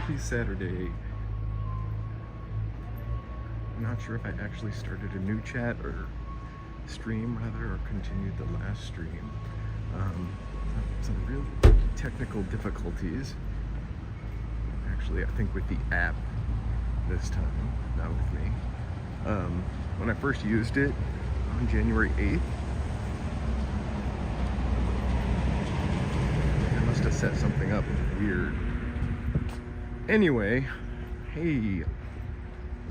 Happy Saturday. I'm not sure if I actually started a new chat or stream rather, or continued the last stream. Some real technical difficulties. Actually, I think with the app this time, not with me. When I first used it on January 8th, I must have set something up weird. Anyway, hey,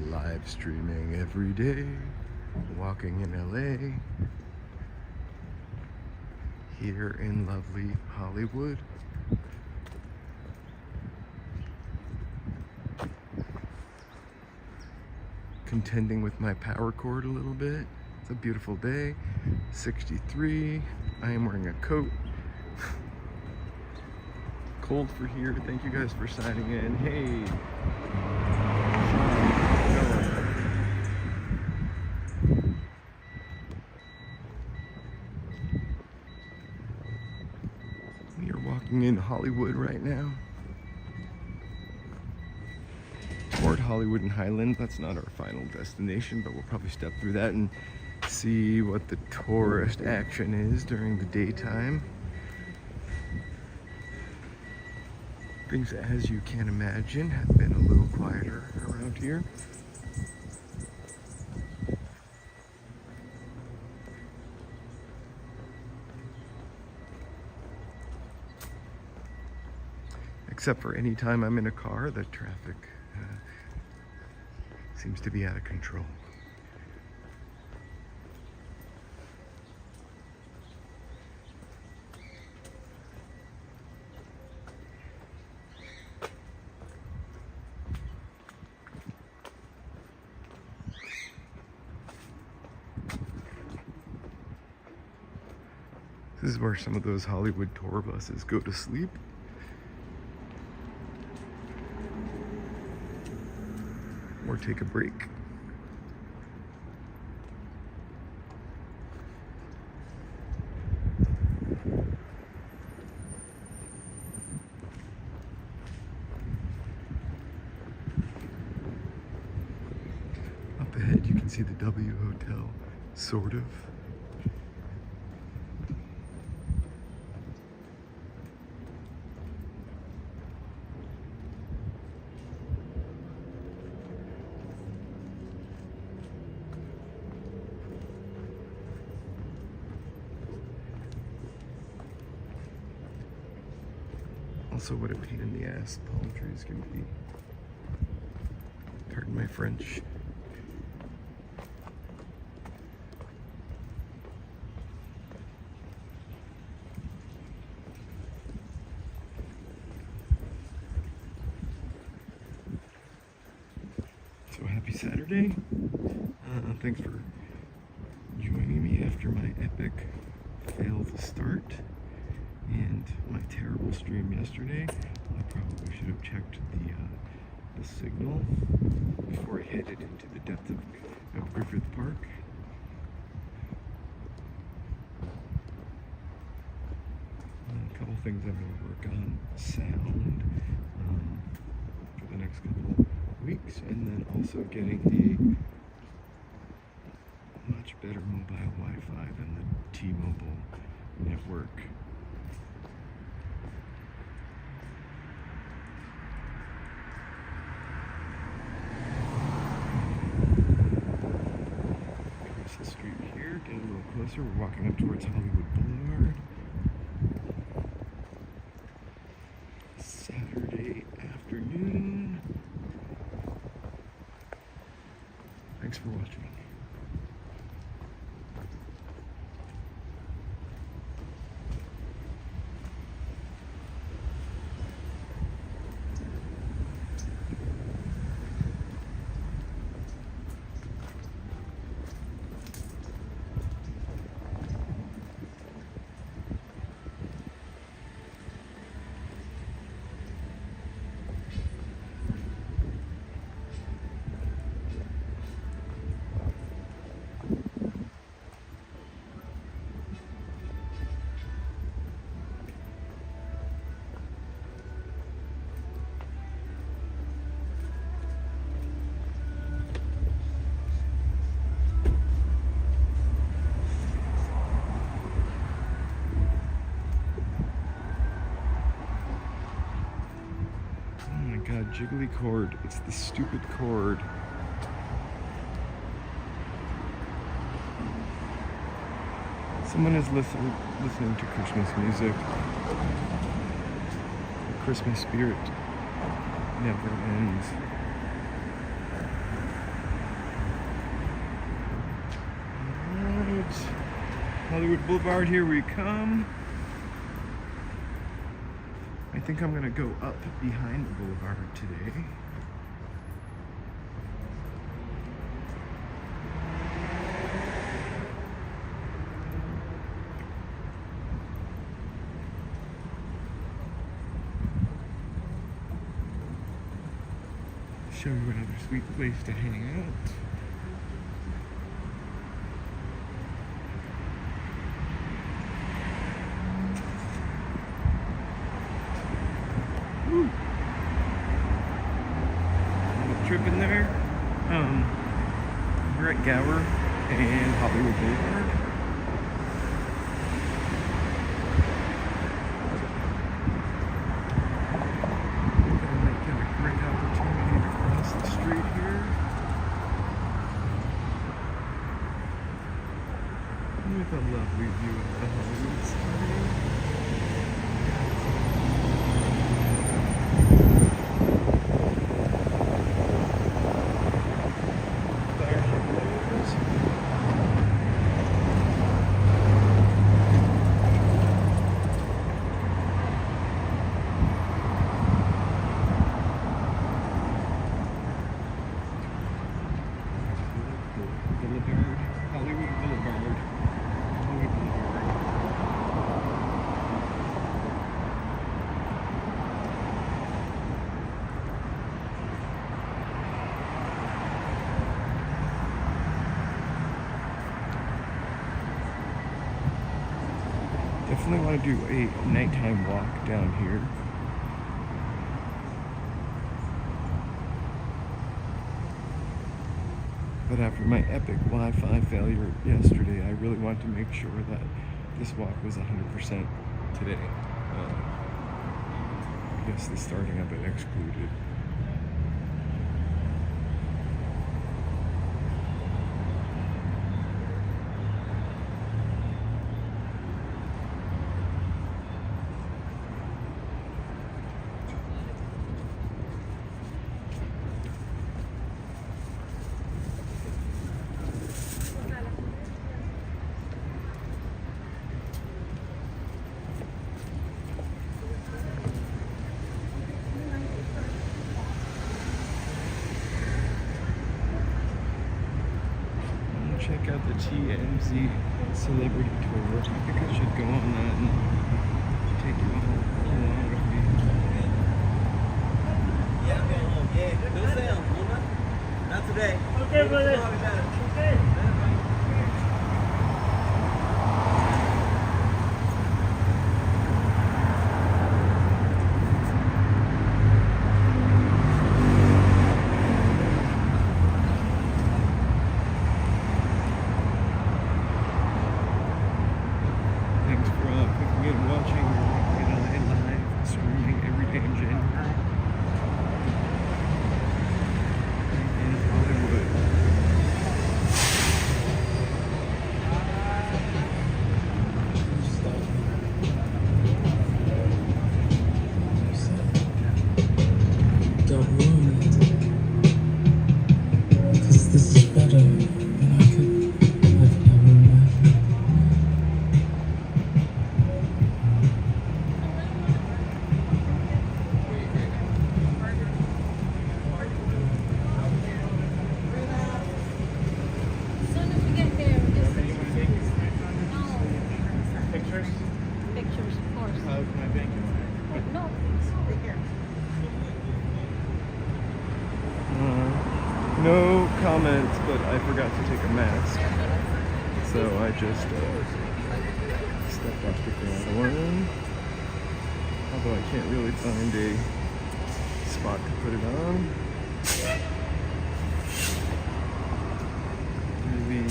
live streaming every day, walking in LA, here in lovely Hollywood. Contending with my power cord a little bit. It's a beautiful day, 63. I am wearing a coat. Cold for here. Thank you guys for signing in. Hey. We are walking in Hollywood right now. Toward Hollywood and Highland. That's not our final destination, but we'll probably step through that and see what the tourist action is during the daytime. Things, as you can imagine, have been a little quieter around here. Except for any time I'm in a car, the traffic seems to be out of control. This is where some of those Hollywood tour buses go to sleep. Or take a break. Up ahead you can see the W Hotel, sort of. Also, what a pain in the ass palm trees can be. Pardon my French. So happy Saturday. Thanks for joining me after my epic fail to start and my terrible stream yesterday. I probably should have checked the signal before I headed into the depth of Griffith Park. A couple things I'm going to work on: sound for the next couple of weeks, and then also getting a much better mobile Wi-Fi than the T-Mobile network. Getting a little closer. We're walking up towards Hollywood Boulevard. Saturday afternoon. Thanks for watching. jiggly cord. It's the stupid cord. Someone is listening to Christmas music. The Christmas spirit never ends. Alright. Hollywood Boulevard, here we come. I think I'm gonna go up behind the boulevard today. Show you another sweet place to hang out. Woo. Trip in there. We're at Gower and Hollywood Boulevard. With a lovely view of the Hollywood sign. Hollywood Boulevard. Definitely want to do a nighttime walk down here. But after my epic Wi-Fi failure yesterday, I really want to make sure that this walk was 100% today. I guess the starting of it excluded. Check out the TMZ celebrity tour. I think I should go on that and take you all along with me. Yeah, not today. Okay, brother. Okay. Watching walking.la live streaming every day in January in Hollywood. Don't worry, because this is better than I could have ever imagined. Pictures, of course. No. No comments, but I forgot to take a mask, so I just stepped off the ground. Although I can't really find a spot to put it on. Really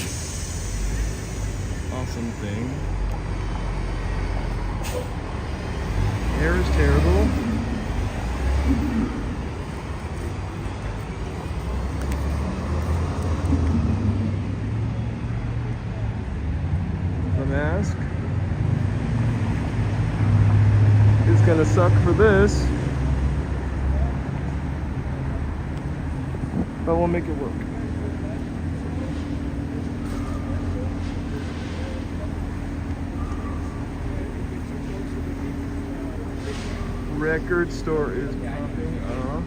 awesome thing. Air is terrible. gonna suck for this. But we'll make it work. Record store is popping off.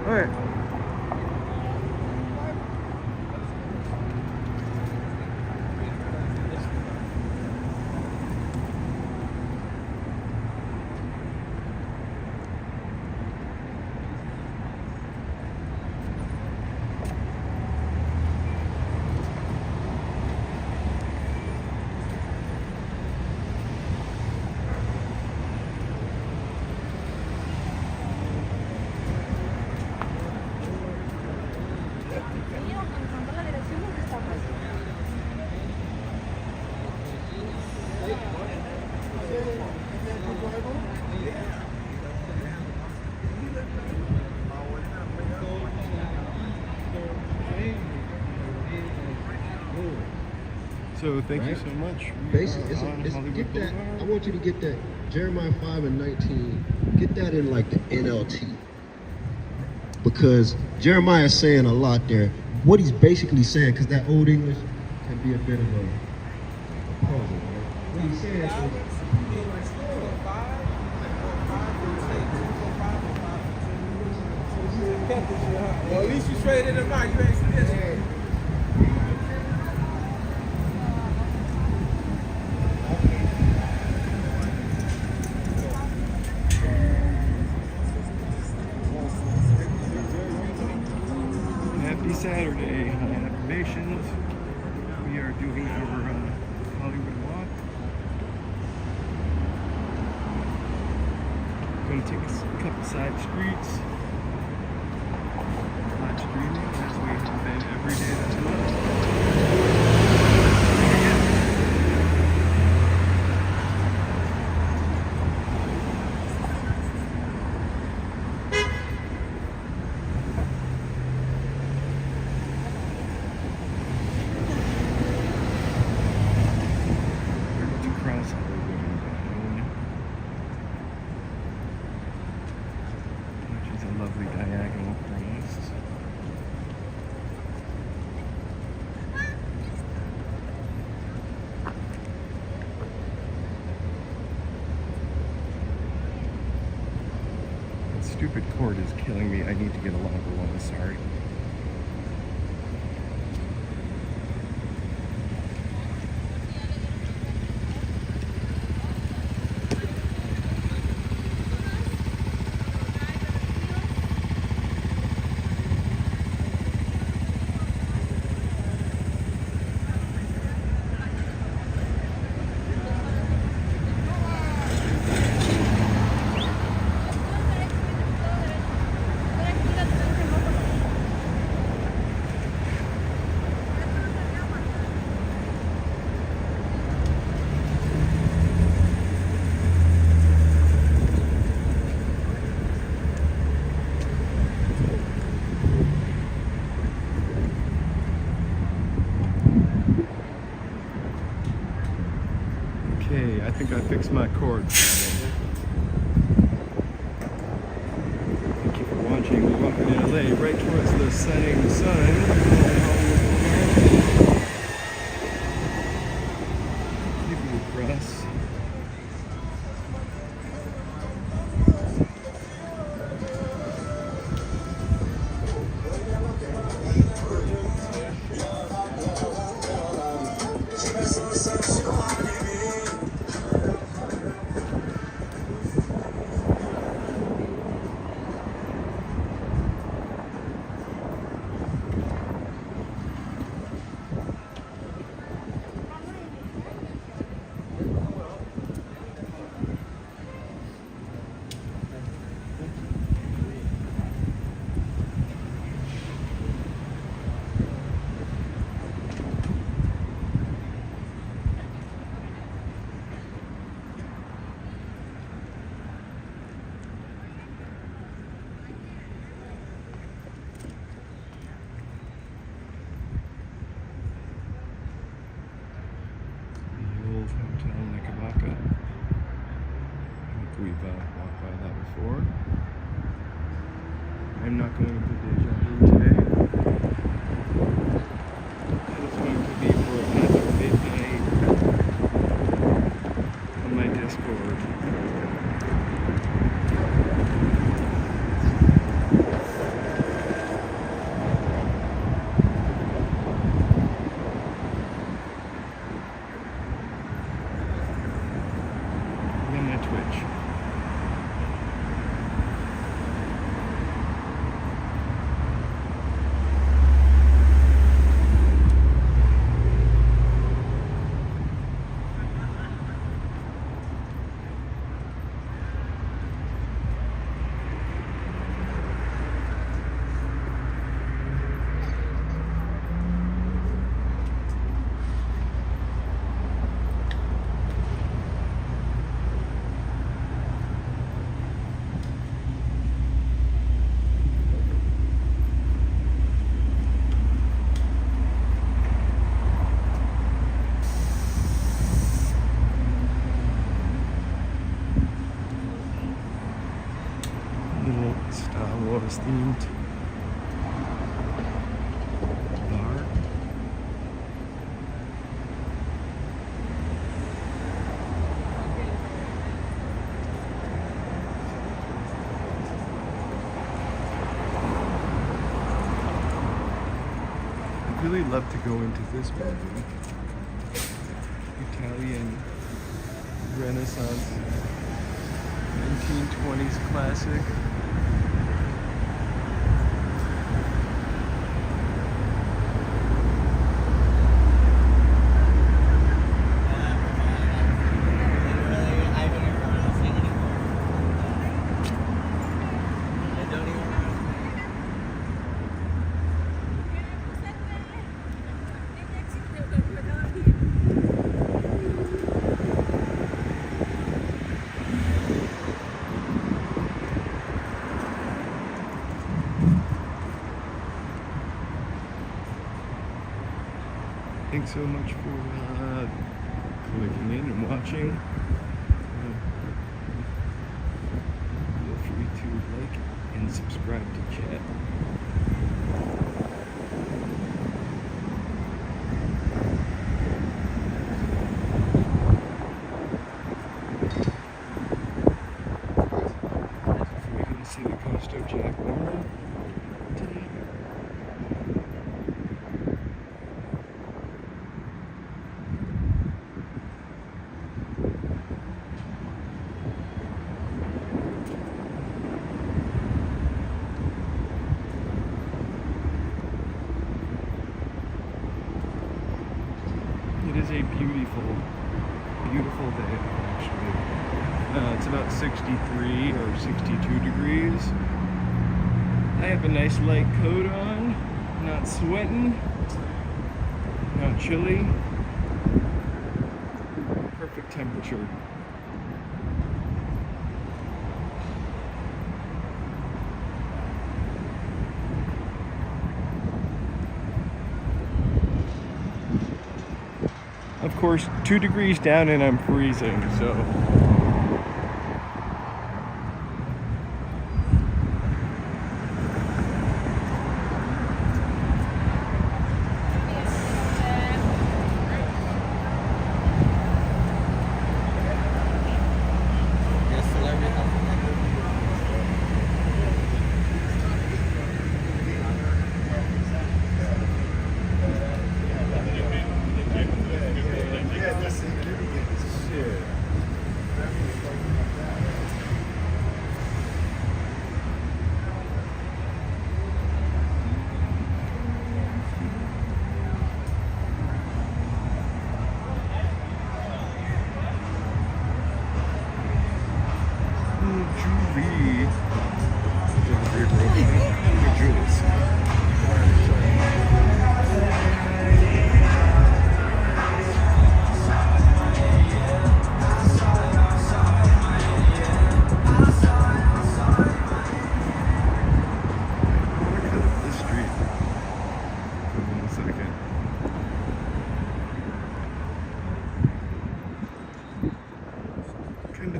Alright. So thank you so much. Basically, On Hollywood get that. Boulevard. I want you to get that Jeremiah 5:19. Get that in like the NLT, because Jeremiah is saying a lot there. What he's basically saying, because that old English can be a bit of a puzzle. Right? What he's saying is, Well, at least you traded them out. You ain't this. Happy Saturday, High Affirmations. We are doing our Hollywood walk. Going to take a couple side streets. Live streaming as we have been every day until cross Hollywood and Brown, which is a lovely diagonal cross. That stupid cord is killing me. I need to get a longer one, sorry. Okay, I think I fixed my cord. Thank you for watching. We're walking in LA right towards the setting sun. People across. we've walked by that before. I'm not going to Deja Vu today. That is going to be for another midnight on my Discord. And my Twitch. Little Star Wars themed bar. I'd really love to go into this building. Italian Renaissance 1920s classic. Thanks so much for clicking in and watching. Feel free to like and subscribe to chat. We can see the coast of Jack Warren today. It is a beautiful, beautiful day, actually. It's about 63 or 62 degrees. I have a nice light coat on, not sweating, not chilly. Perfect temperature. Of course, 2 degrees down and I'm freezing, so.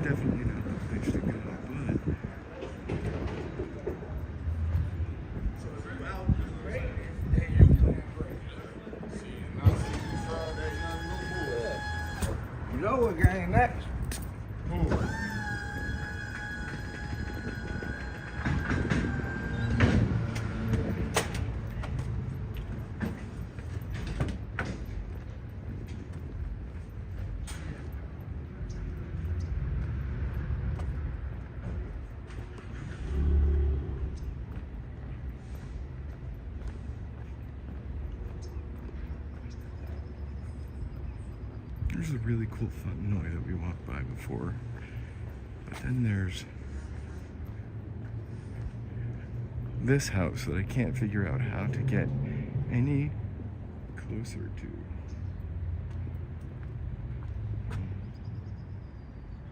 Definitely not the place You know what game next? There's a really cool Fontenoy that we walked by before. But then there's this house that I can't figure out how to get any closer to.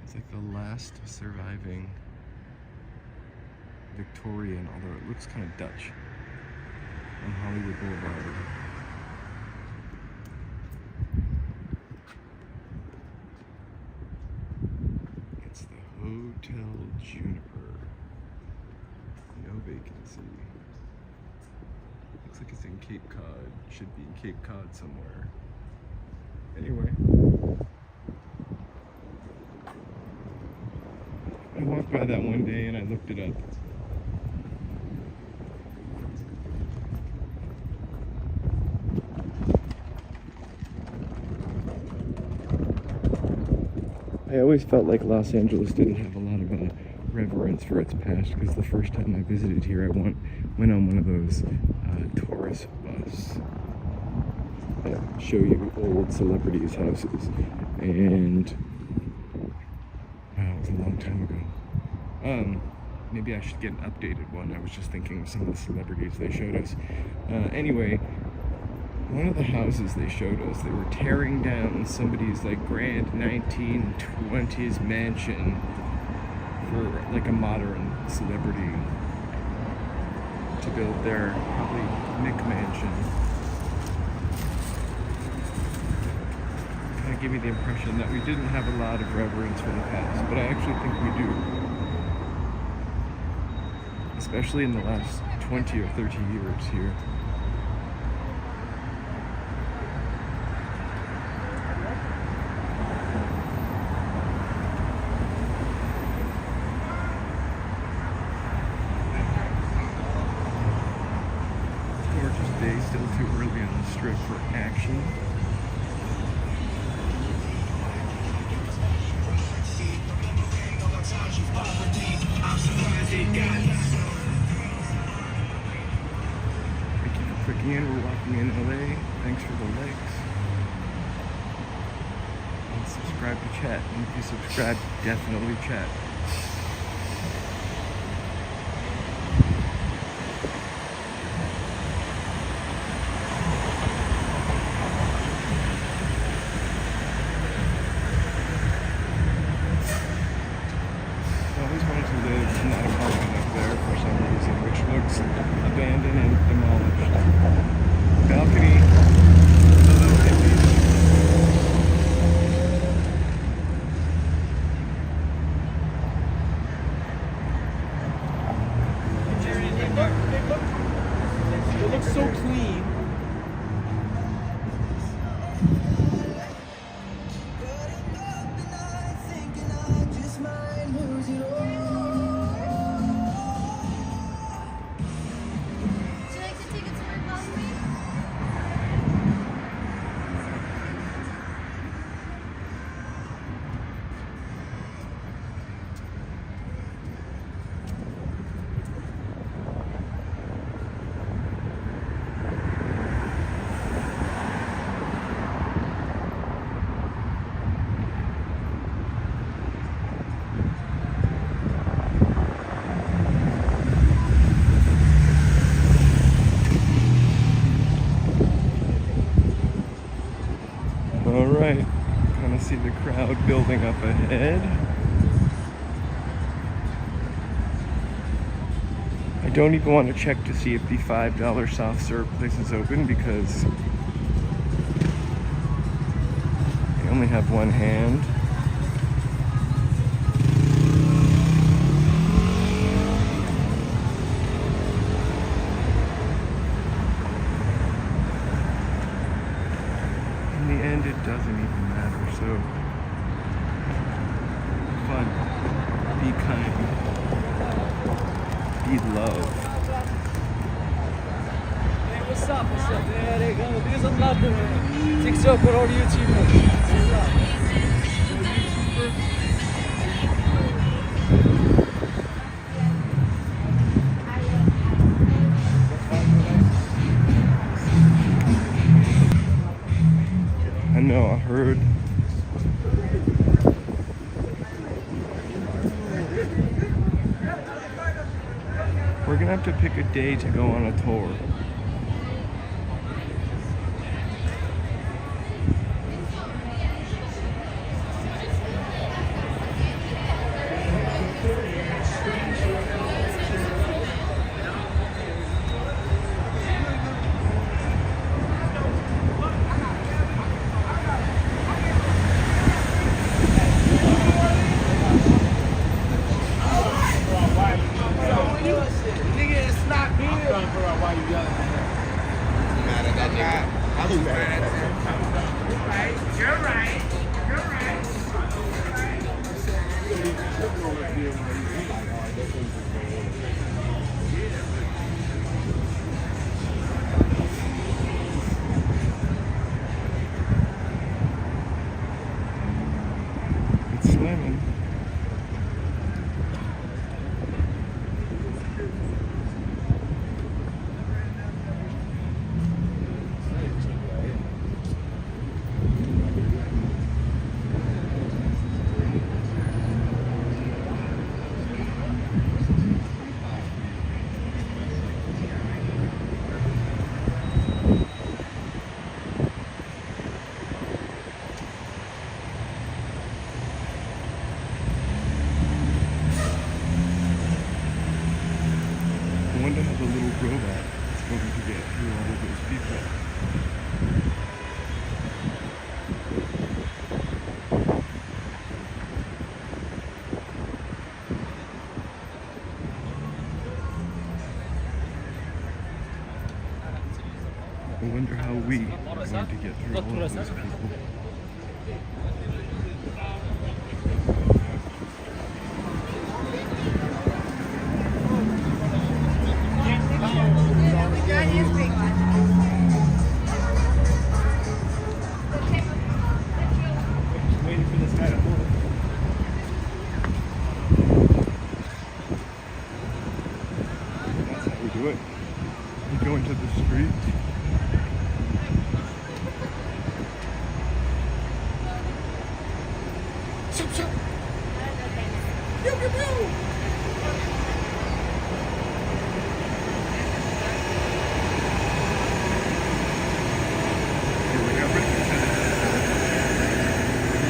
It's like the last surviving Victorian, although it looks kind of Dutch, on Hollywood Boulevard. It's the Hotel Juniper. No vacancy. Looks like it's in Cape Cod. Should be in Cape Cod somewhere. Anyway. I walked by that one day and I looked it up. I always felt like Los Angeles didn't have a lot of reverence for its past, because the first time I visited here, I went on one of those tourist bus that show you old celebrities' houses, and wow, it was a long time ago. Maybe I should get an updated one. I was just thinking of some of the celebrities they showed us. Anyway, one of the houses they showed us, they were tearing down somebody's like grand 1920s mansion for like a modern celebrity to build their probably McMansion. Kind of gave me the impression that we didn't have a lot of reverence for the past, but I actually think we do. Especially in the last 20 or 30 years here. Still too early on the strip for action. Thank you for clicking in. We're walking in LA. Thanks for the likes. And subscribe to chat. And if you subscribe, definitely chat. Abandoned and demolished. Balcony, a little empty. It looks so clean. Alright, kind of see the crowd building up ahead. I don't even want to check to see if the $5 soft serve place is open, because I only have one hand. It doesn't even matter, so be kind, be love. Hey, what's up? What's up? There they go. There's a love there. TikTok for all YouTubers. What's up? I know, I heard. We're gonna have to pick a day to go on a tour. It's slamming. I wonder how the little robot is going to get through all of those people. I wonder how we are going to get through all of those people. Waiting for this guy to move. That's how we do it. We go into the street. Here we go.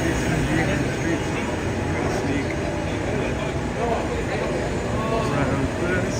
It's gonna be in the streets. We're gonna sneak around this.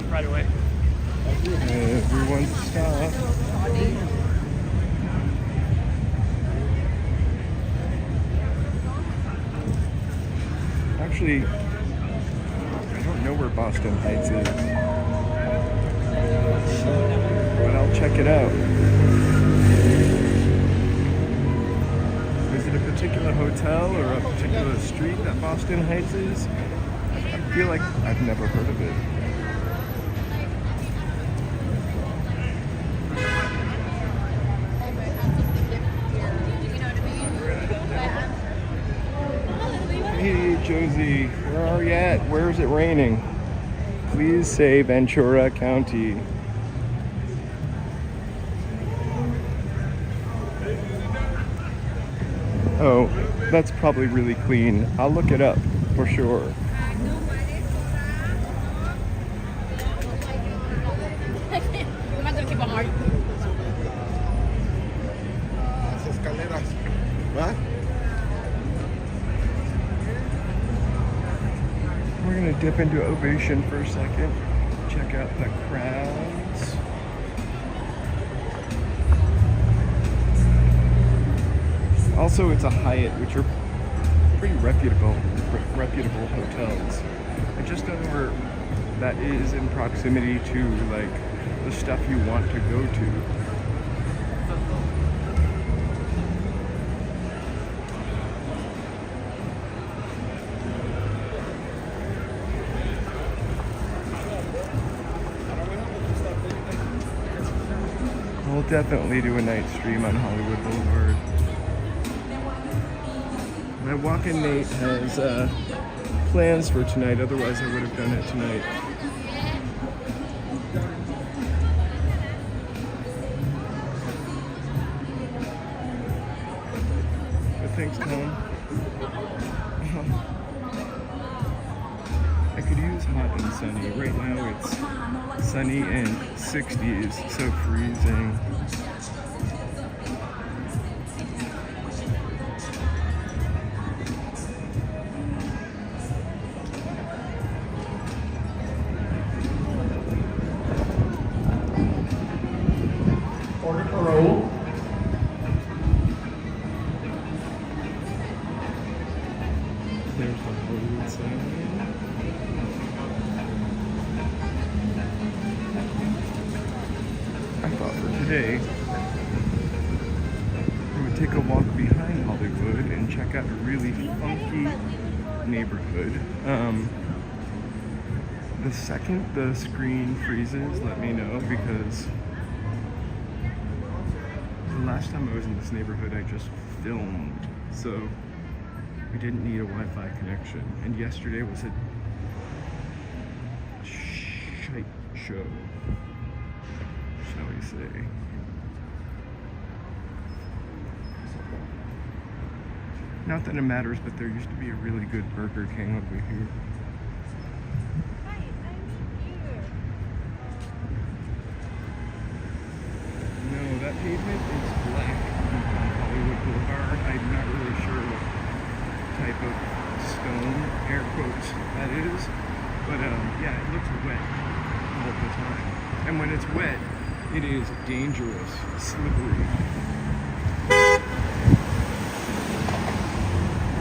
Right away. Everyone stop. Actually, I don't know where Boston Heights is, but I'll check it out. Is it a particular hotel or a particular street that Boston Heights is? I feel like I've never heard of it. Hey Josie, where are you at? Where is it raining? Please say Ventura County. Oh, that's probably really clean. I'll look it up for sure. What? We're gonna dip into Ovation for a second. Check out the crowds. Also, it's a Hyatt, which are pretty reputable hotels. I just don't know where that is in proximity to like the stuff you want to go to. We'll definitely do a night stream on Hollywood Boulevard. My walk-in Nate has plans for tonight, otherwise I would have done it tonight. But thanks, Tom. I could use hot and sunny. Right now it's sunny and 60s, so freezing. Order for roll. There's the Hollywood sign. I thought for today we would take a walk behind Hollywood and check out a really funky neighborhood. The second the screen freezes, let me know, because the last time I was in this neighborhood I just filmed, so we didn't need a Wi-Fi connection. And yesterday was a shite show, shall we say. Not that it matters, but there used to be a really good Burger King over here. No, that pavement is black on Hollywood Boulevard. I'm not really sure what type of stone, air quotes, that is. But yeah, it looks wet all the time. And when it's wet, it is dangerous, slippery.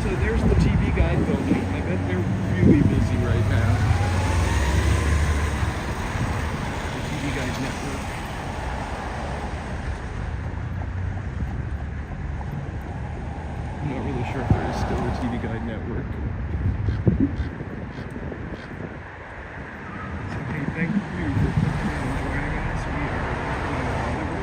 So there's the TV Guide building. I bet they're really busy right now. The TV Guide network. I'm not really sure if there is still a TV Guide network. So hey, thank you for joining us. We are in Hollywood.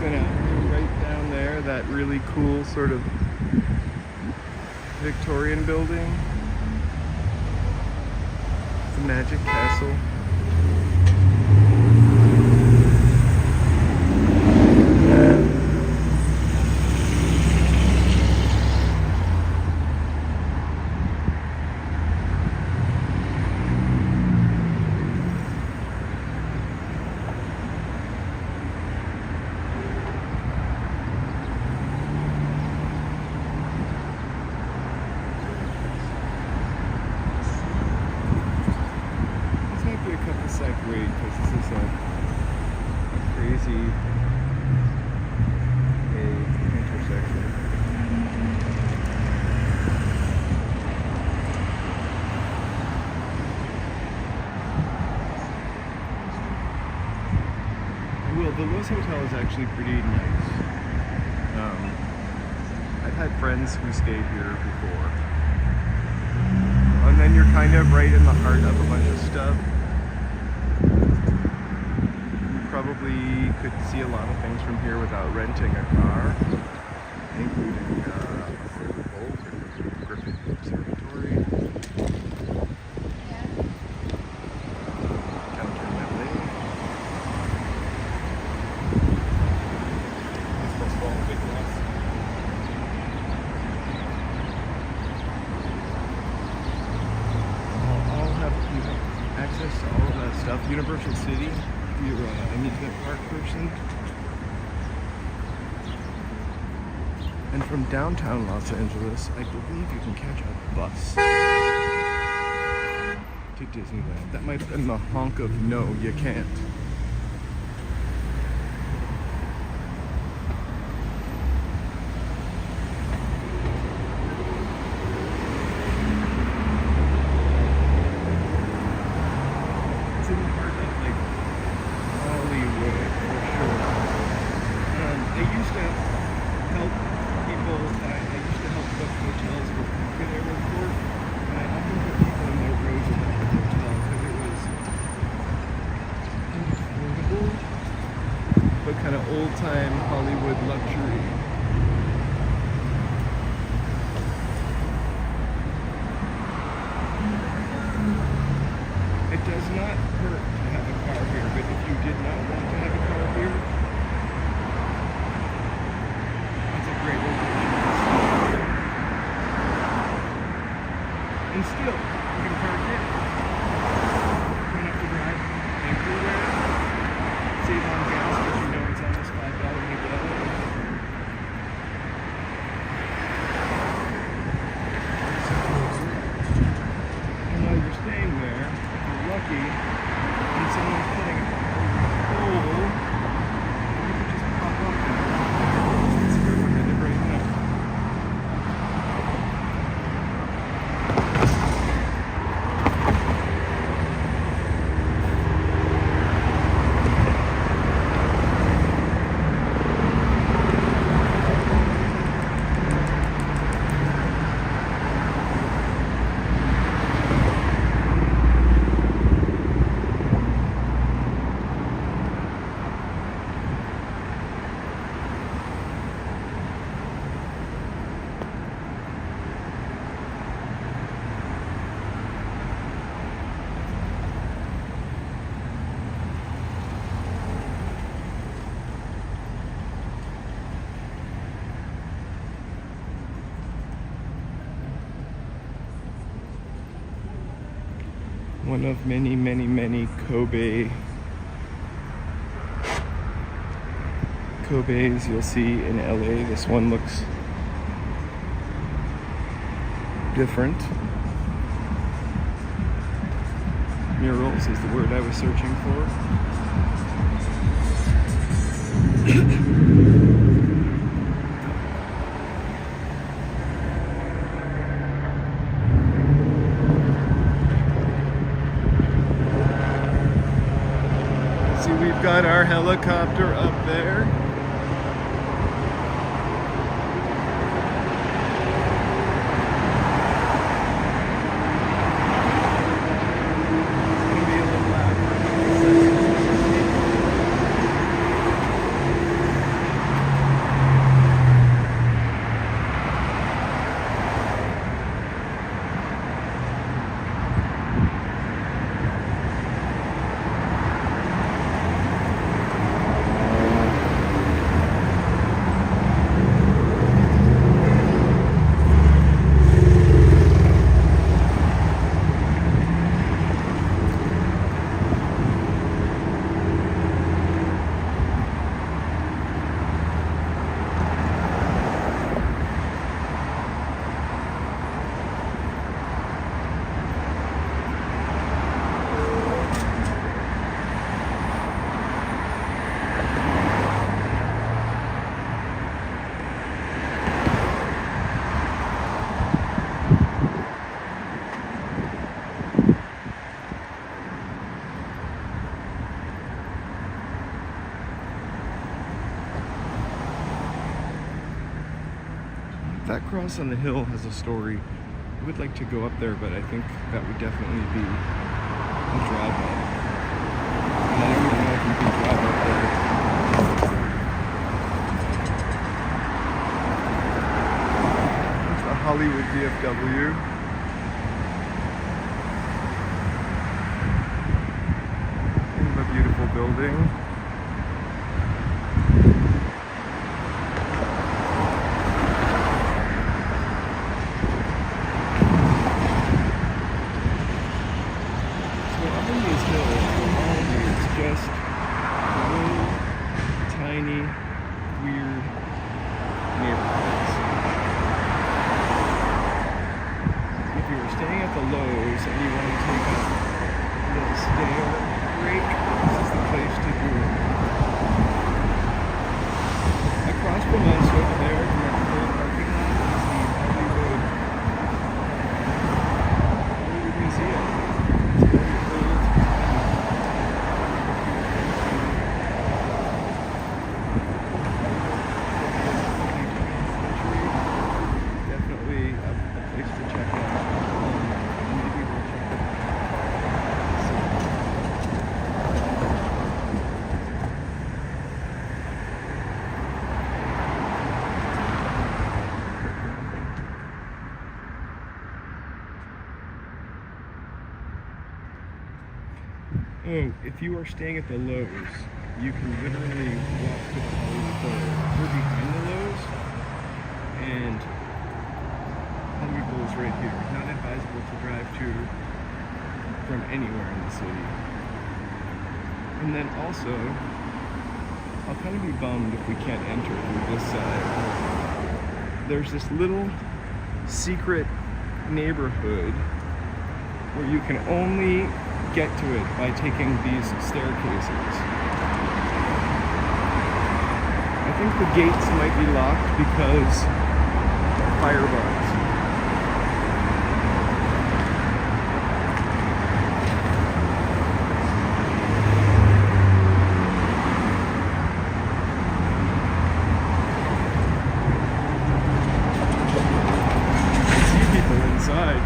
been out right down there, that really cool sort of Victorian building. The Magic Castle. Wait, because this is a crazy intersection. Well, the Lowe's Hotel is actually pretty nice. I've had friends who stayed here before. And then you're kind of right in the heart of a bunch of stuff. Probably could see a lot of things from here without renting a car, including Bolt or Griffith Observatory, downtown LA. I'll have access to all of that stuff. Universal City. You're an amusement park person. And from downtown Los Angeles, I believe you can catch a bus to Disneyland. That might have been the honk of no, you can't. It's in the heart of like Hollywood for sure. I used to help people, I used to help book hotels for Falcon Airport, and I often put people in their rows in the hotel because it was affordable, but kind of old-time Hollywood luxury. It does not hurt to have a car here, but if you did not want to have a car here, it's a great location. And still, you can park it. You don't have to drive everywhere. Save on gas because you know it's almost $5 to get out. And while you're staying there, if you're lucky, and someone's putting a pole, you can just pop up and it's headed right now. One of many, many, many Kobe's you'll see in LA. This one looks different. Murals is the word I was searching for. See, we've got our helicopter up there. cross on the hill has a story. I would like to go up there, but I think that would definitely be a drive up. And I don't even know if you can drive up there. There's the Hollywood VFW. Kind of a beautiful building. Oh, if you are staying at the Lowe's, you can literally walk to the Hollywood Bowl. We're behind the Lowe's, and Hollywood Bowl is right here. Not advisable to drive to from anywhere in the city. And then also, I'll kind of be bummed if we can't enter through this side. There's this little secret neighborhood where you can only get to it by taking these staircases. I think the gates might be locked because of firebugs. I see people inside.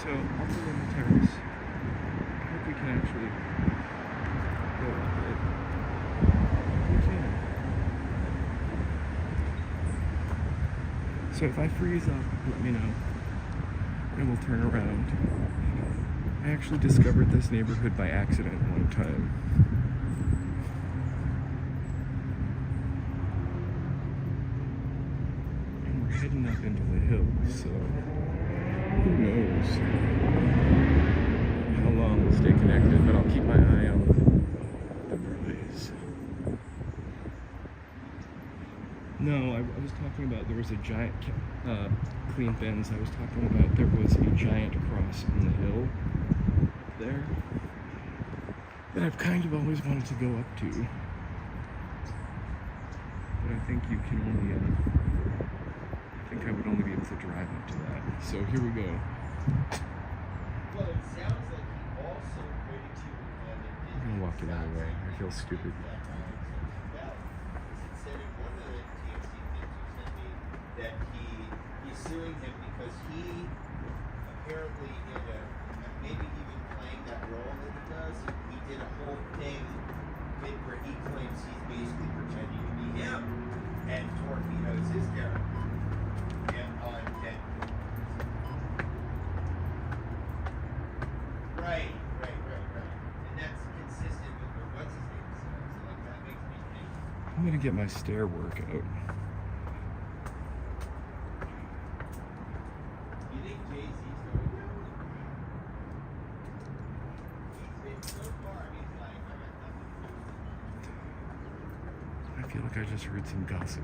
So, I'll go on the terrace. I hope we can actually go up it. We can. So if I freeze up, let me know. And we'll turn around. I actually discovered this neighborhood by accident one time. And we're heading up into the hills, so who knows how long we'll stay connected, but I'll keep my eye on the prize. No, I was talking about there was a giant, clean bins, I was talking about there was a giant cross on the hill there that I've kind of always wanted to go up to. But I think you can only, I think I would only be able to drive up to that. So here we go. Well, it sounds like he also waited to I'm gonna walk it anyway. I feel stupid. said in one of the TMC things you sent me that he's suing him because he apparently in a maybe even playing that role that he does, he did a whole thing where he claims he's basically pretending to be him and torpedoes his character. Right. And that's consistent with what what's his name says. So like that makes me think. I'm gonna get my stair workout. like I just heard some gossip.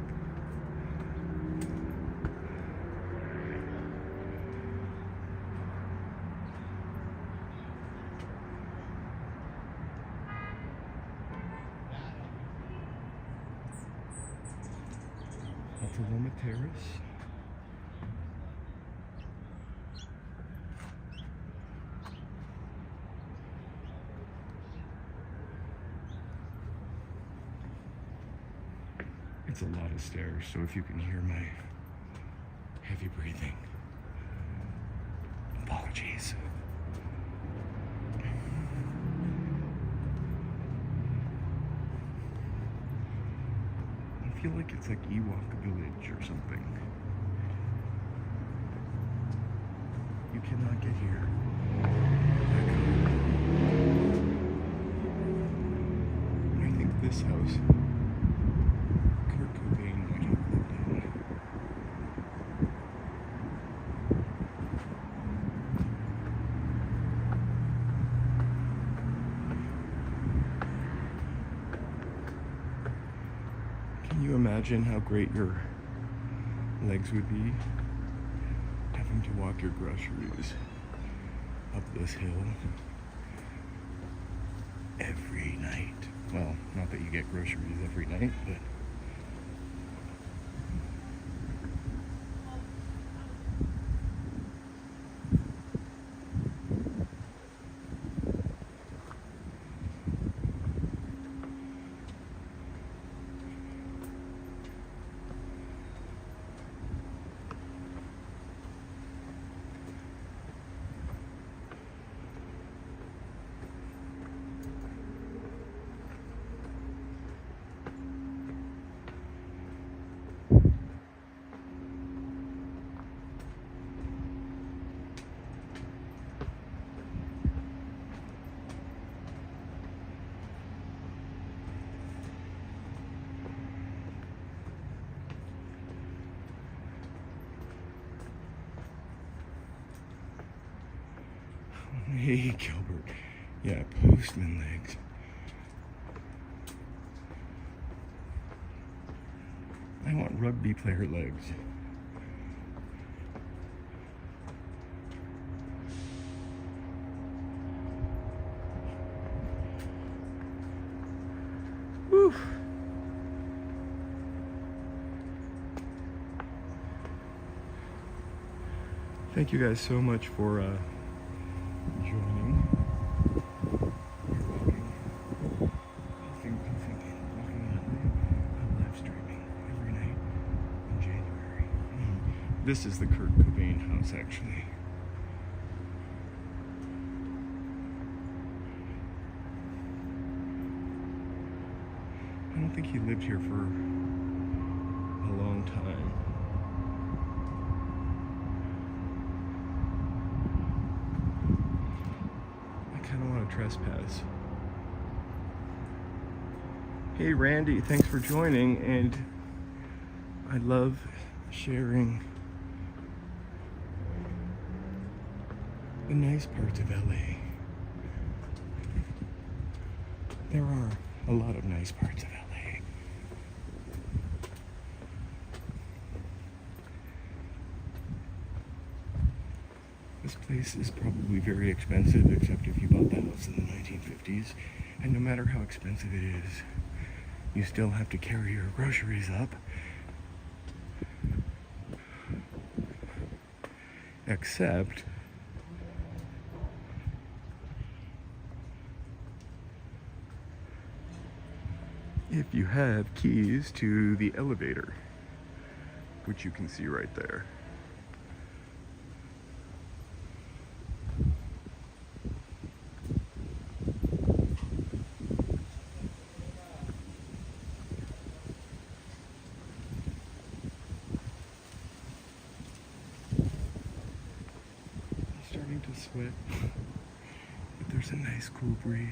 Altaloma Terrace. It's a lot of stairs, so if you can hear my heavy breathing, apologies. I feel like it's like Ewok Village or something. You cannot get here. I think this house, Kurt Cobain might have lived in. Can you imagine how great your legs would be having to walk your groceries up this hill every night? Well, not that you get groceries every night, but hey, Gilbert. Yeah, postman legs. I want rugby player legs. Woo. Thank you guys so much for joining. You're walking I'm live streaming every night in January. This is the Kurt Cobain house, actually. I don't think he lived here for a long time. Trespass. Hey Randy, thanks for joining, and I love sharing the nice parts of LA. There are a lot of nice parts of LA. This place is probably very expensive, except if you bought the house in the 1950s. And no matter how expensive it is, you still have to carry your groceries up. Except if you have keys to the elevator, which you can see right there. To sweat, but there's a nice cool breeze.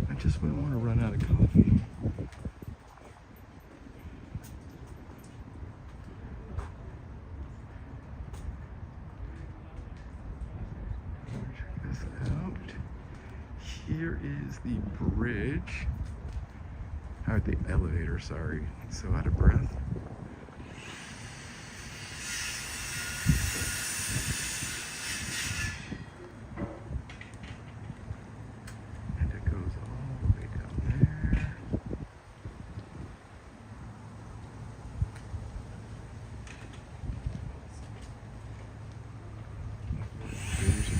I just wouldn't want to run out of coffee. here is the bridge. Or the elevator, sorry. So out of breath. And it goes all the way down there. There's a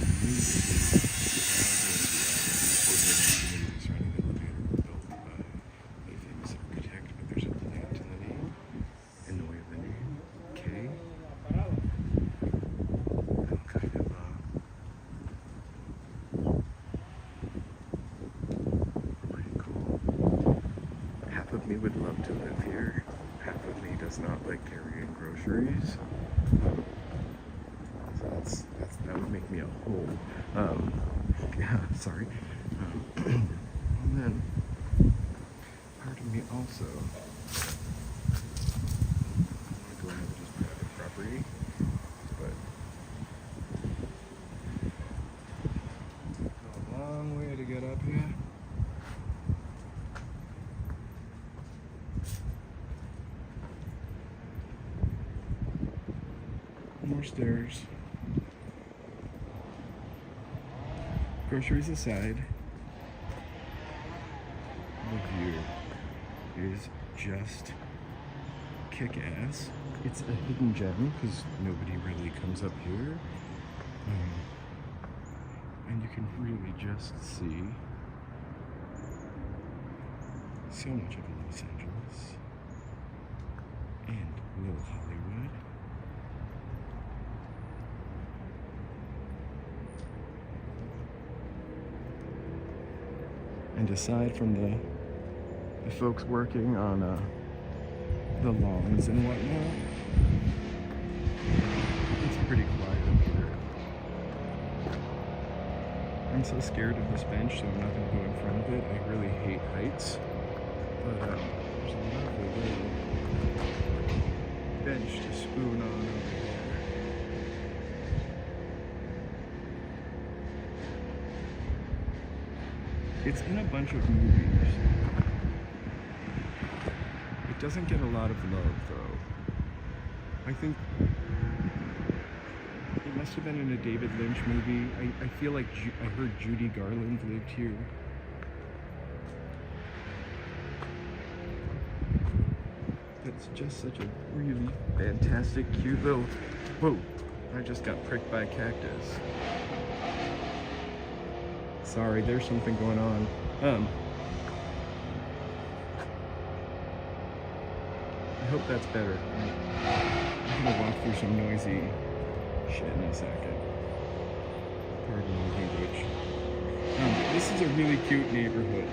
me would love to live here. Half of me does not like carrying groceries. So that would make me a whole. Yeah, sorry. And then part of me also. I want to go ahead and just private property, but a long way to get up here. More stairs. Groceries aside, the view is just kick-ass. It's a hidden gem because nobody really comes up here. And you can really just see so much of Los Angeles and Little Hollywood. And aside from the folks working on the lawns and whatnot, it's pretty quiet up here. I'm so scared of this bench, so I'm not going to go in front of it. I really hate heights. But there's a lovely little bench to spoon on over here. It's in a bunch of movies. It doesn't get a lot of love, though. I think it must have been in a David Lynch movie. I feel like I heard Judy Garland lived here. It's just such a really fantastic, cute little... Whoa! I just got pricked by a cactus. Sorry, there's something going on. I hope that's better. I'm gonna walk through some noisy shit in a second. Pardon my language. This is a really cute neighborhood.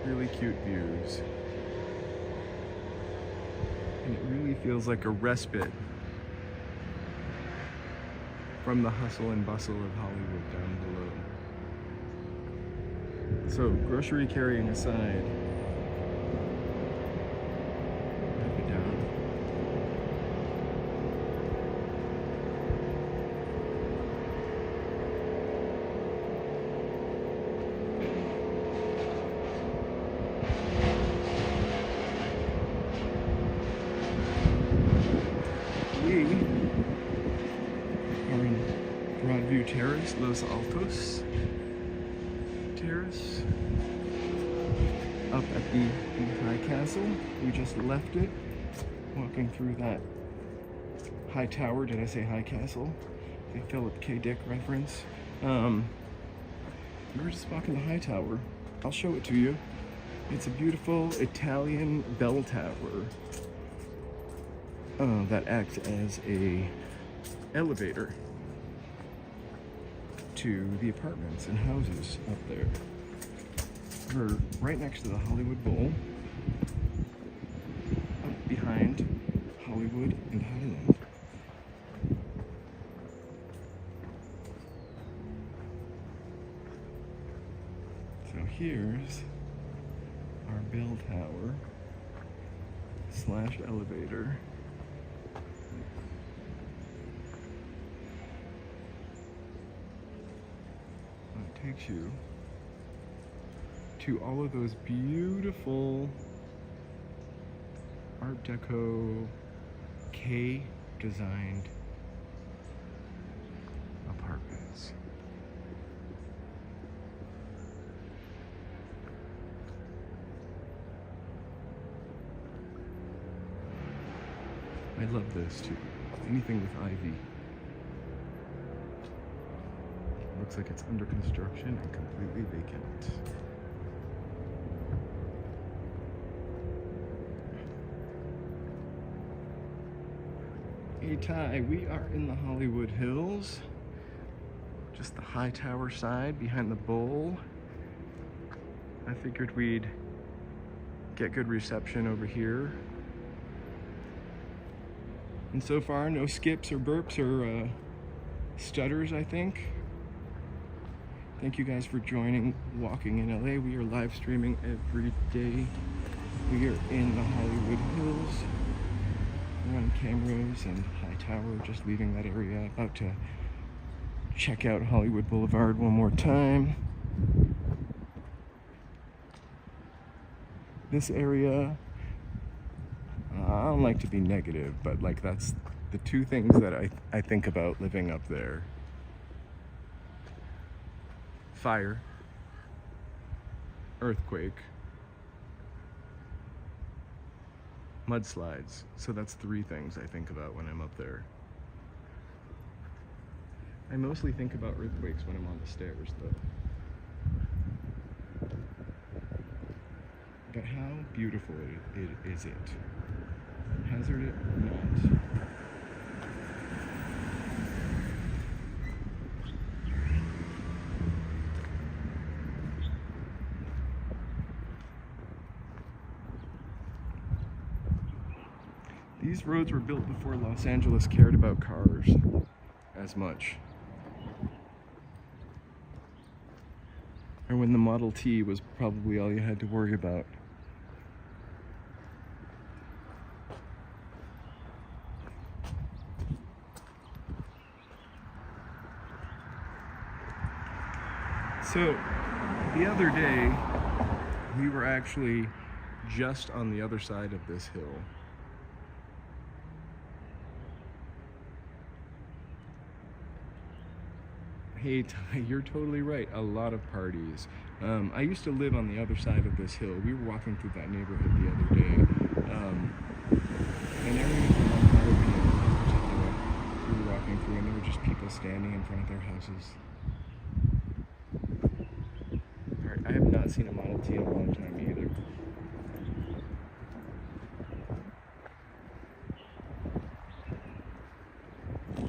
Really cute views. And it really feels like a respite from the hustle and bustle of Hollywood down below. So, grocery carrying aside, up and down. Broadview Terrace, Los Altos Terrace. Up at the High Castle. We just left it. Walking through that Hightower. Did I say High Castle? The Philip K. Dick reference. We were just walking the Hightower. I'll show it to you. It's a beautiful Italian bell tower that acts as a elevator to the apartments and houses up there. We're right next to the Hollywood Bowl, up behind Hollywood and Highland. So here's our bell tower / elevator. invite you to all of those beautiful Art Deco K designed apartments. I love this too. Anything with ivy. Looks like it's under construction and completely vacant. Hey Ty, we are in the Hollywood Hills. Just the Hightower side behind the bowl. I figured we'd get good reception over here. And so far, no skips or burps or stutters, I think. Thank you guys for joining Walking in LA. We are live streaming every day. We are in the Hollywood Hills. We're on cameras and Hightower, just leaving that area. About to check out Hollywood Boulevard one more time. This area, I don't like to be negative, but like that's the two things that I think about living up there. Fire, earthquake, mudslides. So that's three things I think about when I'm up there. I mostly think about earthquakes when I'm on the stairs though. But how beautiful is it? Hazard it or not? These roads were built before Los Angeles cared about cars as much. Or when the Model T was probably all you had to worry about. So, the other day, we were actually just on the other side of this hill. Hey, Ty, you're totally right. A lot of parties. I used to live on the other side of this hill. We were walking through that neighborhood the other day. And I remember one Halloween in particular, we were walking through and there were just people standing in front of their houses. Alright, I have not seen a Model T in a long time either.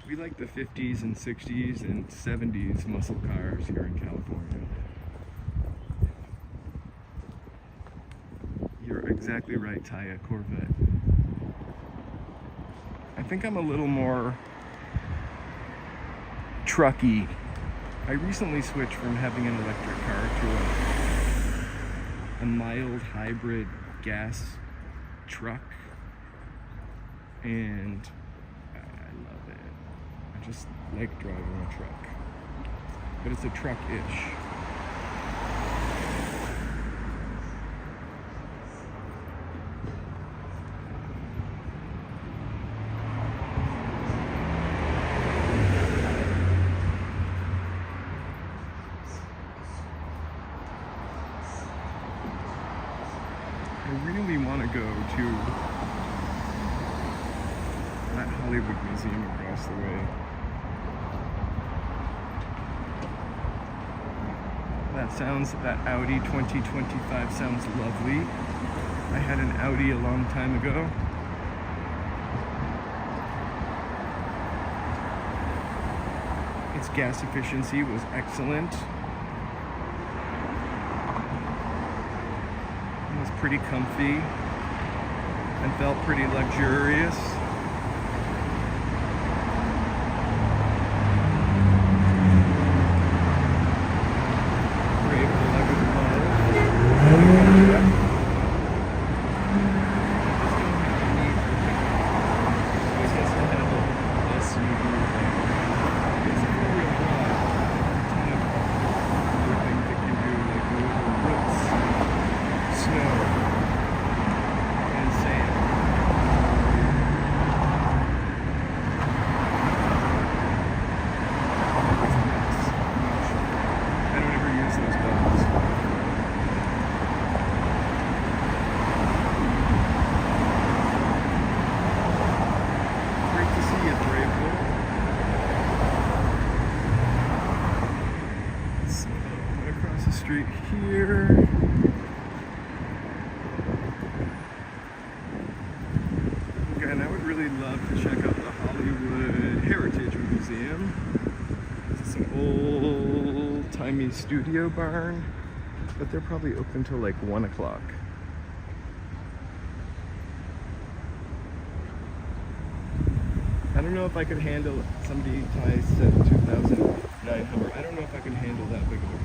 We like the 50s and 60s and 70s muscle cars here in California. You're exactly right, Ty, a Corvette. I think I'm a little more trucky. I recently switched from having an electric car to a mild hybrid gas truck, and I love it. I just like driving a truck, but it's a truck-ish. I really want to go to that Hollywood Museum across the way. That Audi 2025 sounds lovely. I had an Audi a long time ago. Its gas efficiency was excellent. It was pretty comfy and felt pretty luxurious. street here. Again, I would really love to check out the Hollywood Heritage Museum. This is an old-timey studio barn, but they're probably open till like 1 o'clock. I don't know if I could handle somebody ties to 2009 Hummer. I don't know if I can handle that big of a car.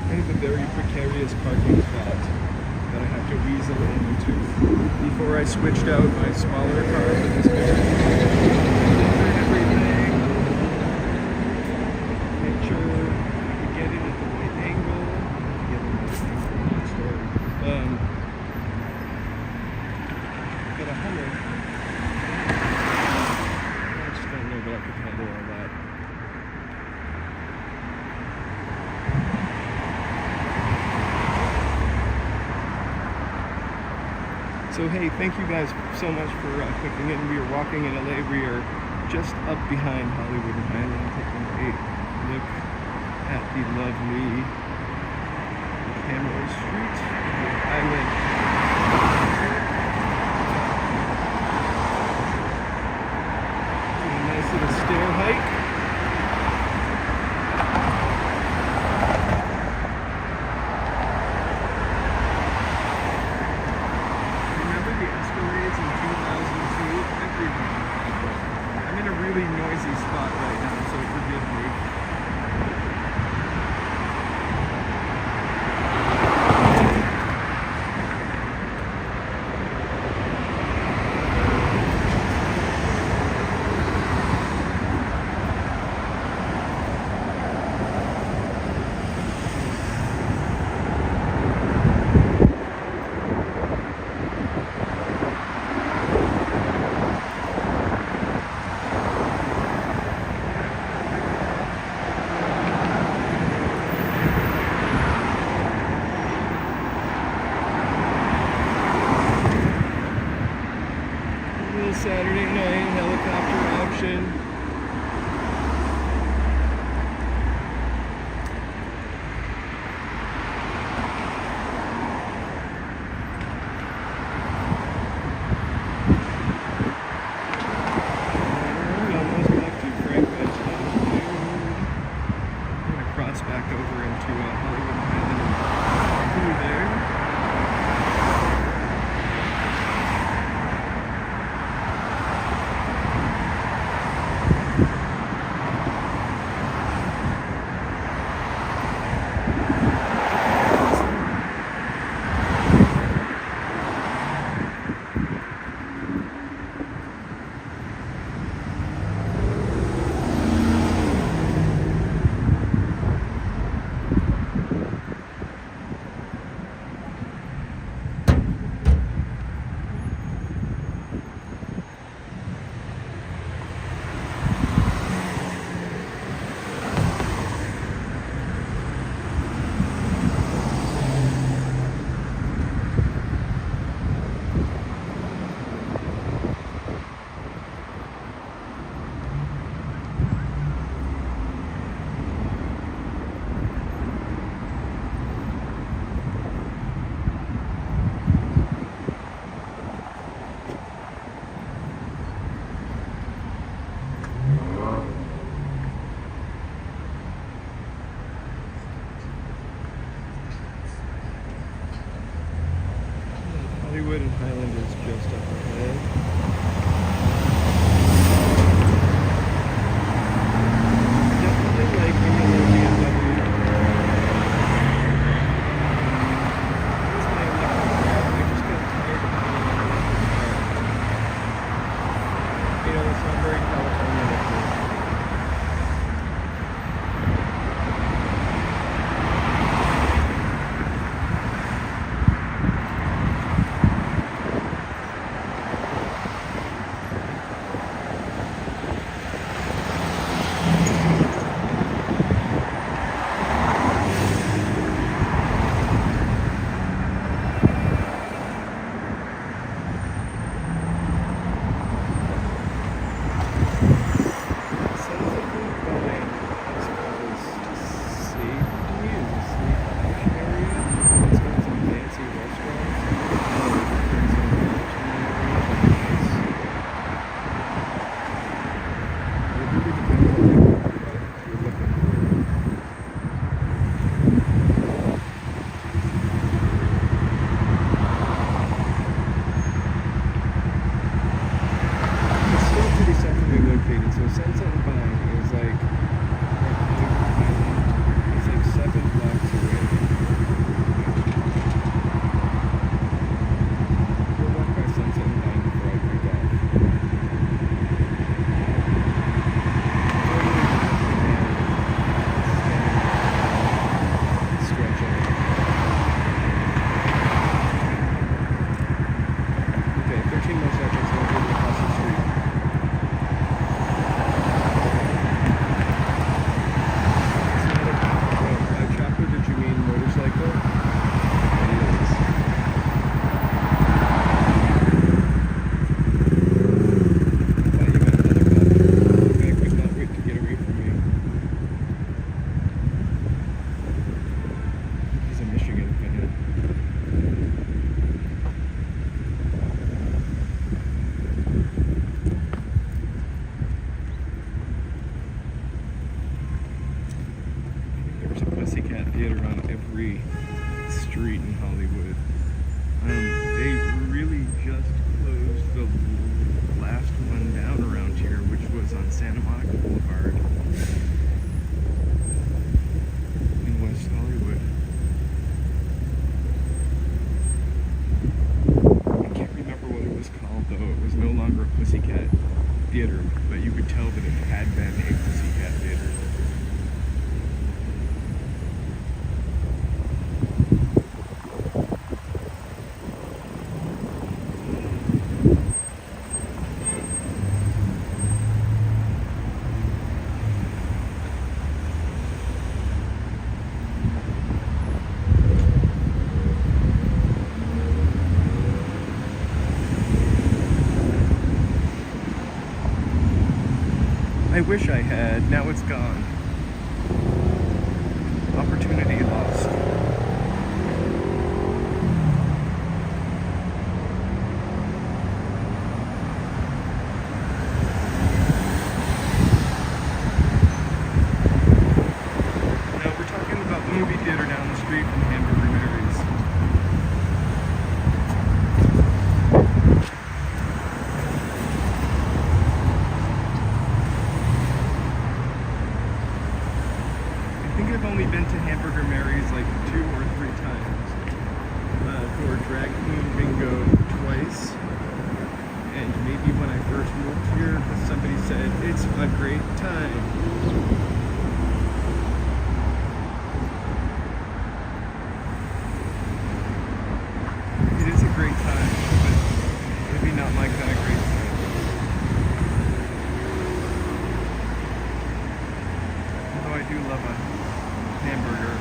I have a very precarious parking spot that I have to weasel into. Before I switched out my smaller car for this bigger car, and everything. Make sure you get in at the right angle. Get in at the right angle, long story. Got a Hummer. I just don't know that I could handle all that. So hey, thank you guys so much for clicking in. We are walking in LA. We are just up behind Hollywood and Highland, taking a look at the lovely Camera Street, Highland. A nice little stair hike. Remember the Escalades in 2002? Everyone had one. I'm in a really noisy spot right now, so forgive me. Saturday night helicopter option. Almost back to Franklin. I'm gonna cross back over into Hollywood Highland through there. Island. So Sunset and Vine is like it's like 7 blocks away. We'll walk by Sunset and Vine before I break off. Stretching. Okay, 13 more seconds and we'll be across the street. Chopper, did you mean motorcycle? It is. I thought you meant helicopter. I could not wait to get away from you. He's a Michigan fan. There's a Pussycat Theater on every street in Hollywood. They really just closed the last one down around here, which was on Santa Monica Boulevard in West Hollywood. I can't remember what it was called though. It was no longer a Pussycat Theater, but you could tell that it had been a Pussycat Theater. I wish I had. Now it's gone. Opportunity lost. Now we're talking about the movie theater down the street from Hamburger Mary's. I think I've only been to Hamburger Mary's like 2 or 3 times. For Drag Queen Bingo twice. And maybe when I first moved here, somebody said, it's a great time. It is a great time, but maybe not my kind of great time. Although I do love a hamburger.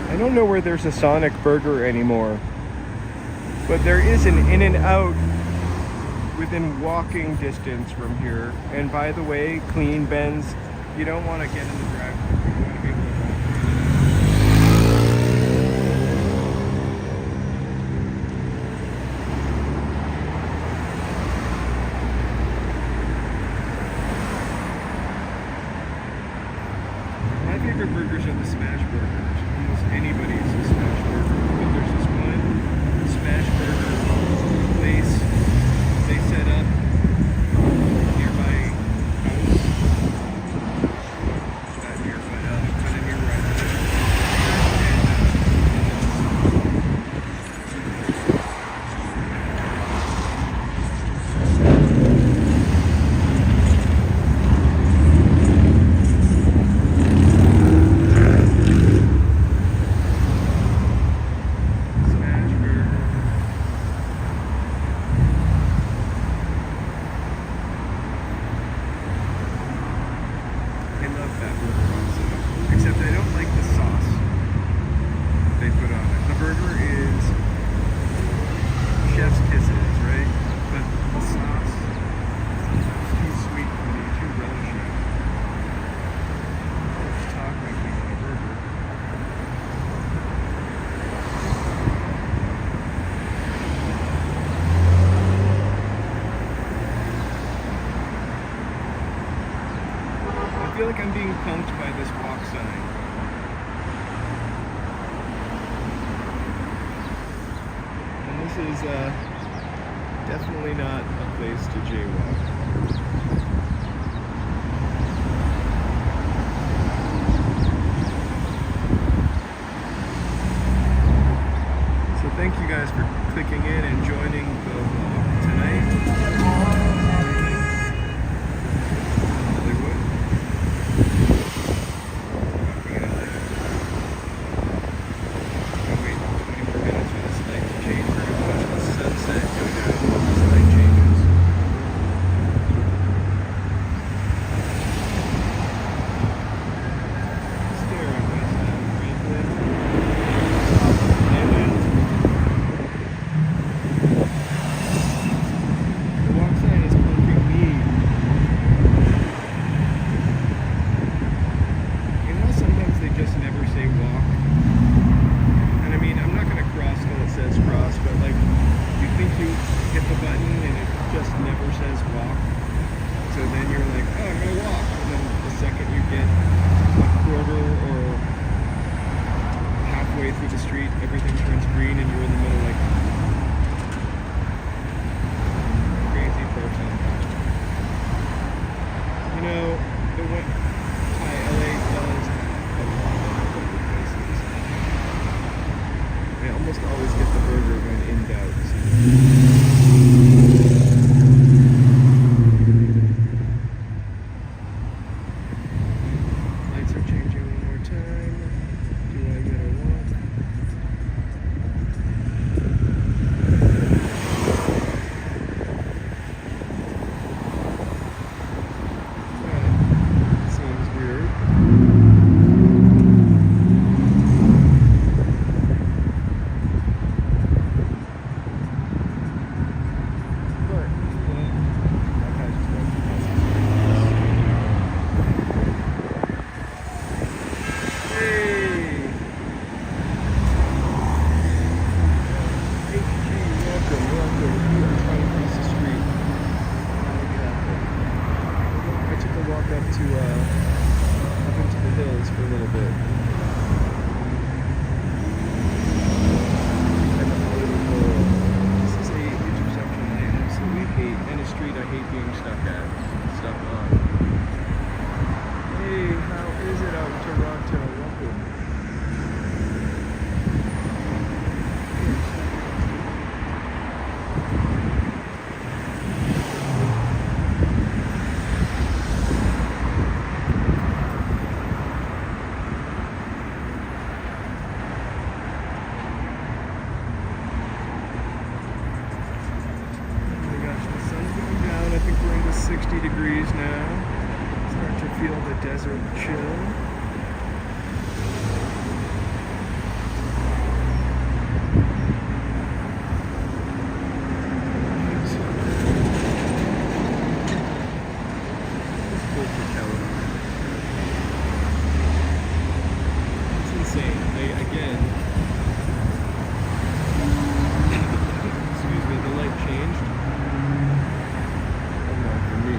I don't know where there's a Sonic Burger anymore, but there is an In-N-Out within walking distance from here. And by the way, clean bends, you don't want to get in the drive-thru. You want to be able to walk through. My favorite burgers are the smash burgers. Almost anybody's a smash burger. But there's this one smash burger place they set up near my house. Not near, but feel like I'm being punked by this walk sign. And this is definitely not a place to jaywalk. So thank you guys for clicking in and joining the walk tonight. Hollywood. Walking in LA. Gotta wait 20 more minutes for this light to change. We're gonna watch the sunset go down as this light changes. Staring west at Franklin. The walk sign is punking me. You know, sometimes they just never say walk. And I mean, I'm not gonna cross till it says cross, but like, you think you hit the button and it just never says walk. So then you're like, oh, I'm gonna walk. And then the second you get a quarter or halfway through the street, everything turns green and you're in the middle like, crazy person. You know, the one, LA does a lot of burger places. I almost always get the burger when in doubt. Lights are changing one more time. Do I get a walk? That seems weird. But, that guy just went Hey! HG, welcome. We are trying to cross the street. How to get out there. I took a walk up into the hills for a little bit. This is a intersection I absolutely hate, and a street I hate being stuck on. Hey, how is it out in Toronto? Welcome. Oh my gosh, the sun's going down. I think we're into 60 degrees now. Start to feel the desert chill. It's cool for California. It's insane. Again, excuse me, the light changed. Oh no, for me.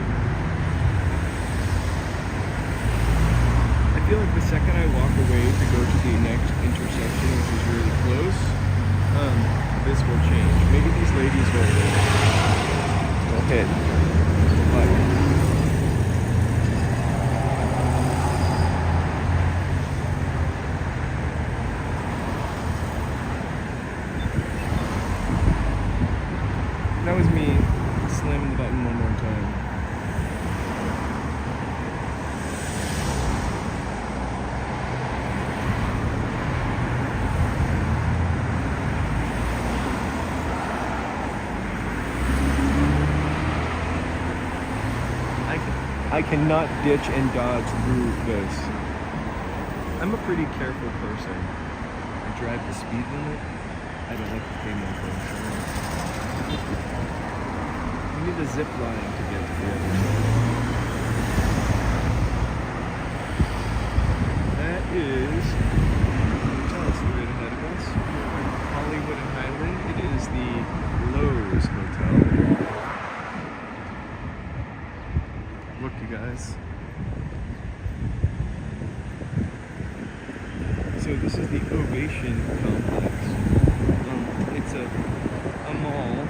I feel like the second I walk away to go to the next intersection, which is really close, this will change. Maybe these ladies will hit. But that was me slamming the button one more time. I cannot ditch and dodge through this. I'm a pretty careful person. I drive the speed limit. I don't like to pay more for insurance. You need a zip line to get to the other side. That is hotel straight ahead of us. We're in Hollywood and Highland. It is the Lowe's Hotel. Look, you guys. This is the Ovation Complex. It's a mall.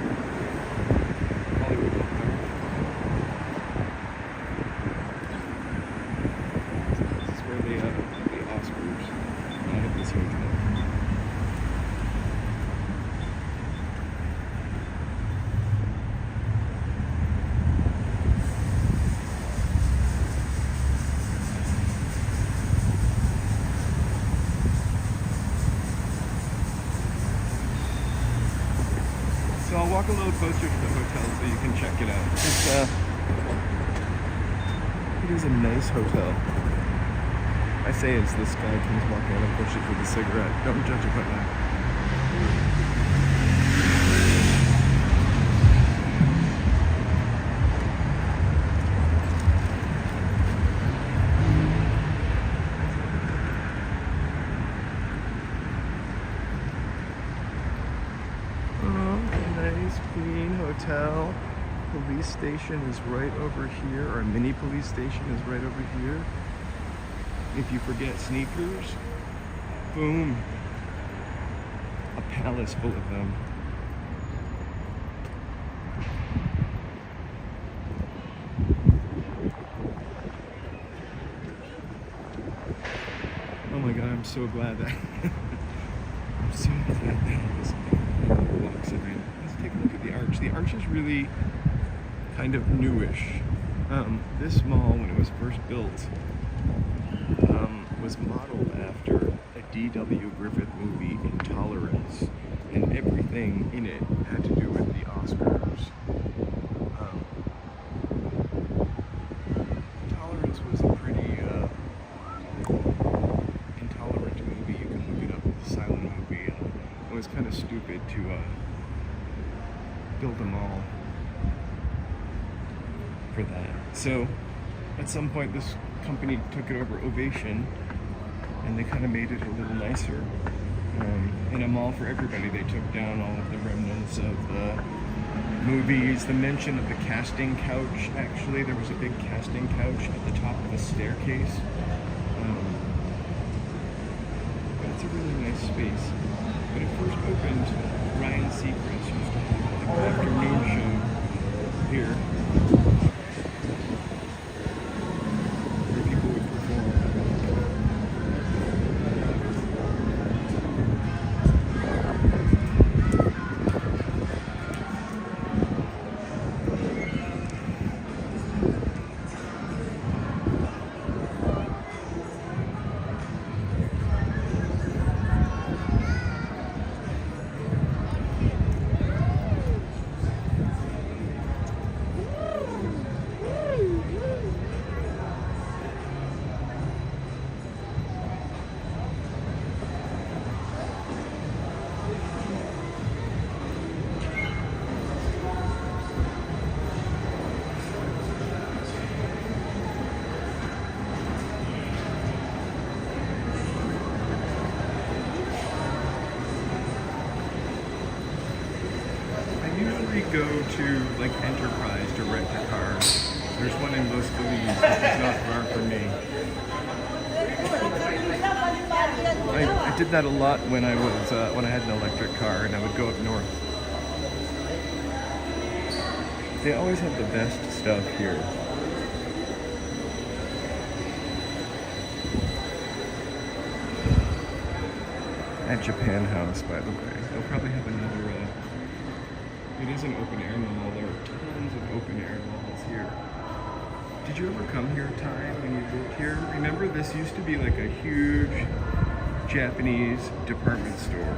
Hollywood Boulevard. This is where they the Oscars out of this hotel. So I'll walk a little closer to the hotel so you can check it out. It is a nice hotel. I say as this guy comes walking out and pushes with a cigarette. Don't judge it by that. Nice, clean hotel. Police station is right over here, or a mini police station is right over here. If you forget sneakers, boom, a palace full of them. Oh my God, I'm so glad that I'm so glad that was walks in. Let's take a look at the arch. The arch is really kind of newish. This mall, when it was first built, was modeled after a D.W. Griffith movie, Intolerance, and everything in it had to do with the Oscars. Intolerance was a pretty intolerant movie. You can look it up. It's a silent movie. It was kind of stupid to build a mall for that. So at some point this company took it over, Ovation, and they kind of made it a little nicer. In a mall for everybody. They took down all of the remnants of the movies. The mention of the casting couch, actually, there was a big casting couch at the top of a staircase. But it's a really nice space. When it first opened, Ryan Seacrest used to have an afternoon show here where people would perform. Go to like Enterprise to rent a car. There's one in Los Feliz, which is not far from me. I did that a lot when I had an electric car and I would go up north. They always have the best stuff here. At Japan House, by the way. They'll probably have another it is an open air mall. There are tons of open air malls here. Did you ever come here, Ty, when you lived here? Remember, this used to be like a huge Japanese department store.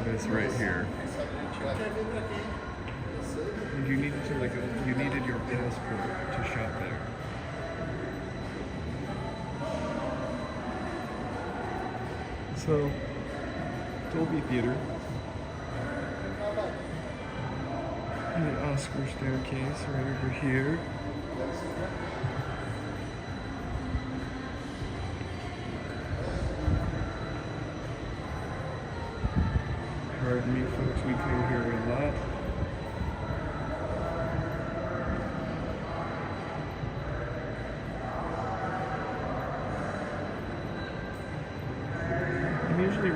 This right here. And you needed to you needed your passport to shop there. So, Dolby Theater. And an Oscar staircase right over here. Pardon me, folks, we come here a lot.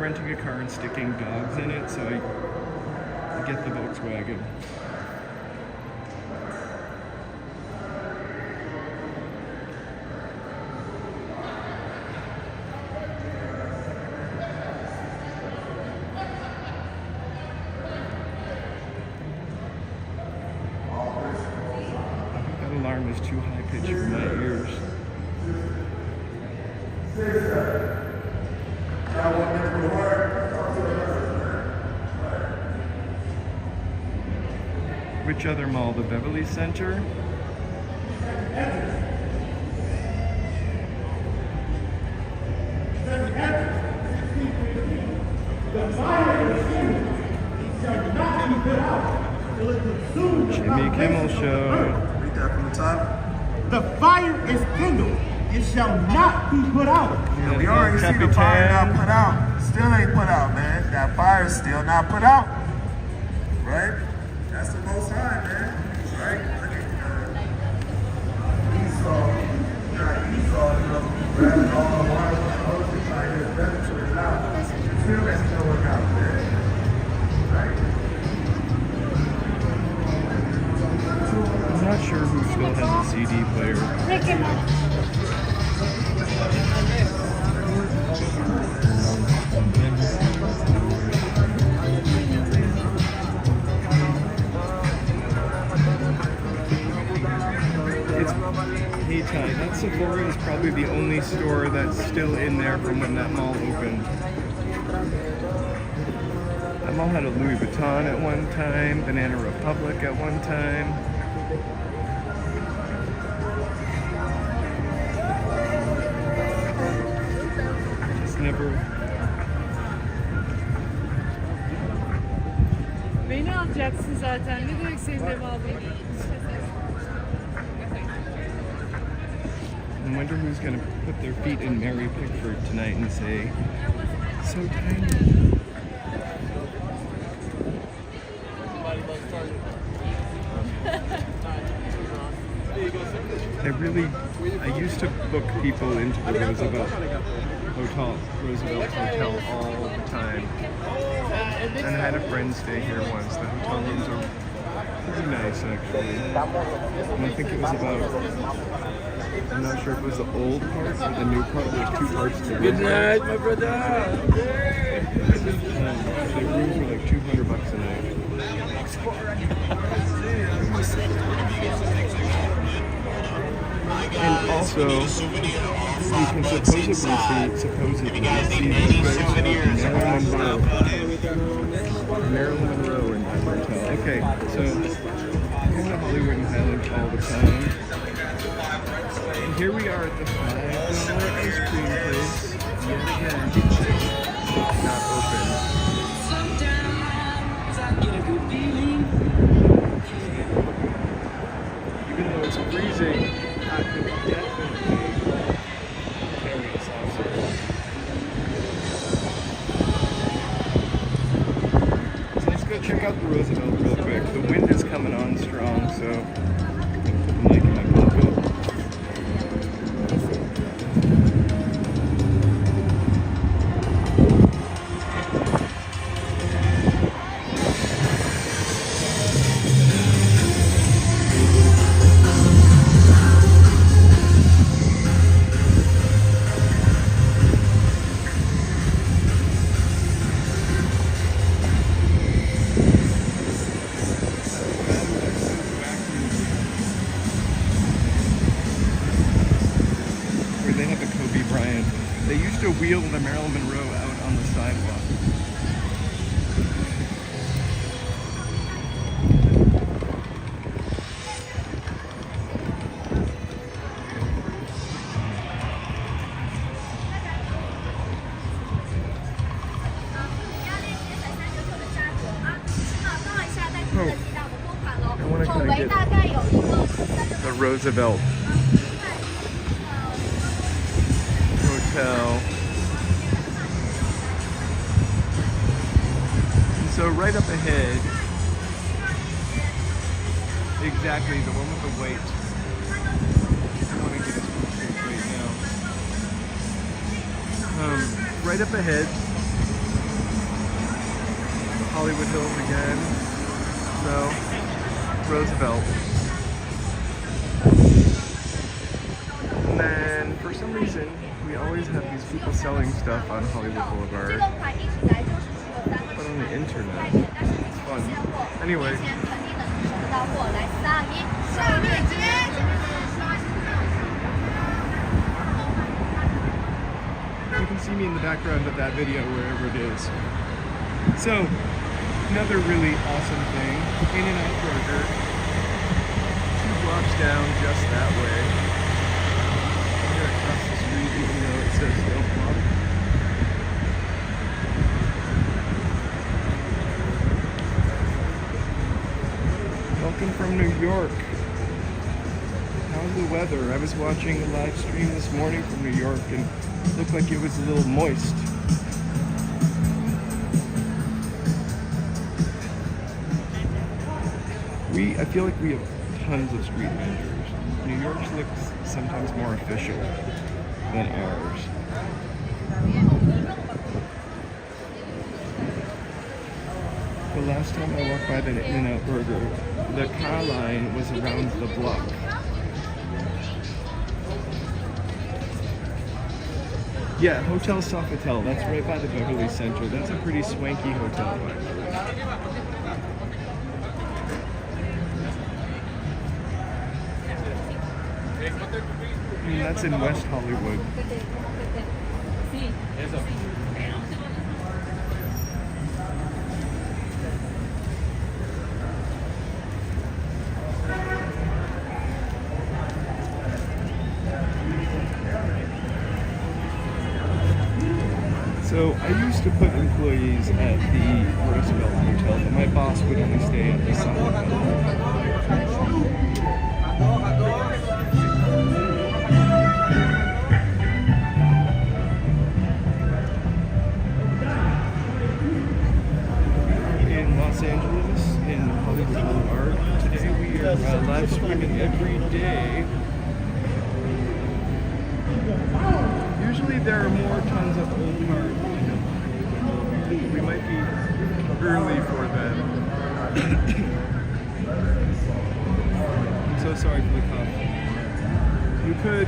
renting a car and sticking dogs in it, so I get the Volkswagen. That alarm is too high pitched for my ears. Which other mall? The Beverly Center? Jimmy Kimmel Show. Read that from the top. The fire is kindled. It shall not be put out. Yeah, We already see the fire not put out. Still ain't put out, man. That fire is still not put out. Right? That's the most high, man. Right? Look at Esau. Esau, grabbing all the water from the ocean, trying to get better to his mouth. Still ain't gonna work out, man. Right? I'm not sure who still has a CD player. It's Hightower. That Sephora is probably the only store that's still in there from when that mall opened. That mall had a Louis Vuitton at one time, Banana Republic at one time. Just never. Beni alacaksın zaten. Ne demek senin de bağlayayım? I wonder who's gonna put their feet in Mary Pickford tonight and say, so tiny. I used to book people into the Roosevelt Hotel all the time. And I had a friend stay here once. The hotel rooms are pretty nice, actually. And I think it was about, I'm not sure if it was the old part or the new part. There's two parts to the Good night, my brother. The rooms were like $200 a night. And also, you can supposedly see the ghost of Marilyn Monroe in that hotel. Okay, so I'm going to Hollywood and Highland all the time. And here we are at the $5 ice cream place yet again. Not open. Even though it's freezing, I could definitely carry a saucer. So let's go check out the Roosevelt real quick. The wind is coming on strong, so I'll put the mic in my pocket. They used to wheel the Marilyn Monroe out on the sidewalk. I want to kind of get the Roosevelt Hotel. And so right up ahead, exactly the one with the white. I want to get his right now. Right up ahead Hollywood Hills again. So, Roosevelt. And then, for some reason, we always have these people selling stuff on Hollywood Boulevard. But on the internet, it's fun. Anyway. You can see me in the background of that video, wherever it is. So, another really awesome thing, In-N-Out Burger, 2 blocks down just that way. Here across the street, even though it says no block. Welcome from New York. How's the weather? I was watching a live stream this morning from New York and it looked like it was a little moist. I feel like we have tons of street vendors. New York's looks sometimes more official than ours. The last time I walked by the In-N-Out Burger, the car line was around the block. Yeah, Hotel Sofitel, that's right by the Beverly Center. That's a pretty swanky hotel, actually. And that's in West Hollywood. So I used to put employees at the Roosevelt Hotel, but my boss would only stay at the Sofitel. Los Angeles in Hollywood Boulevard. Today we are live streaming every day. Usually there are more tons of old cars. We might be early for them. I'm so sorry for the cough. You could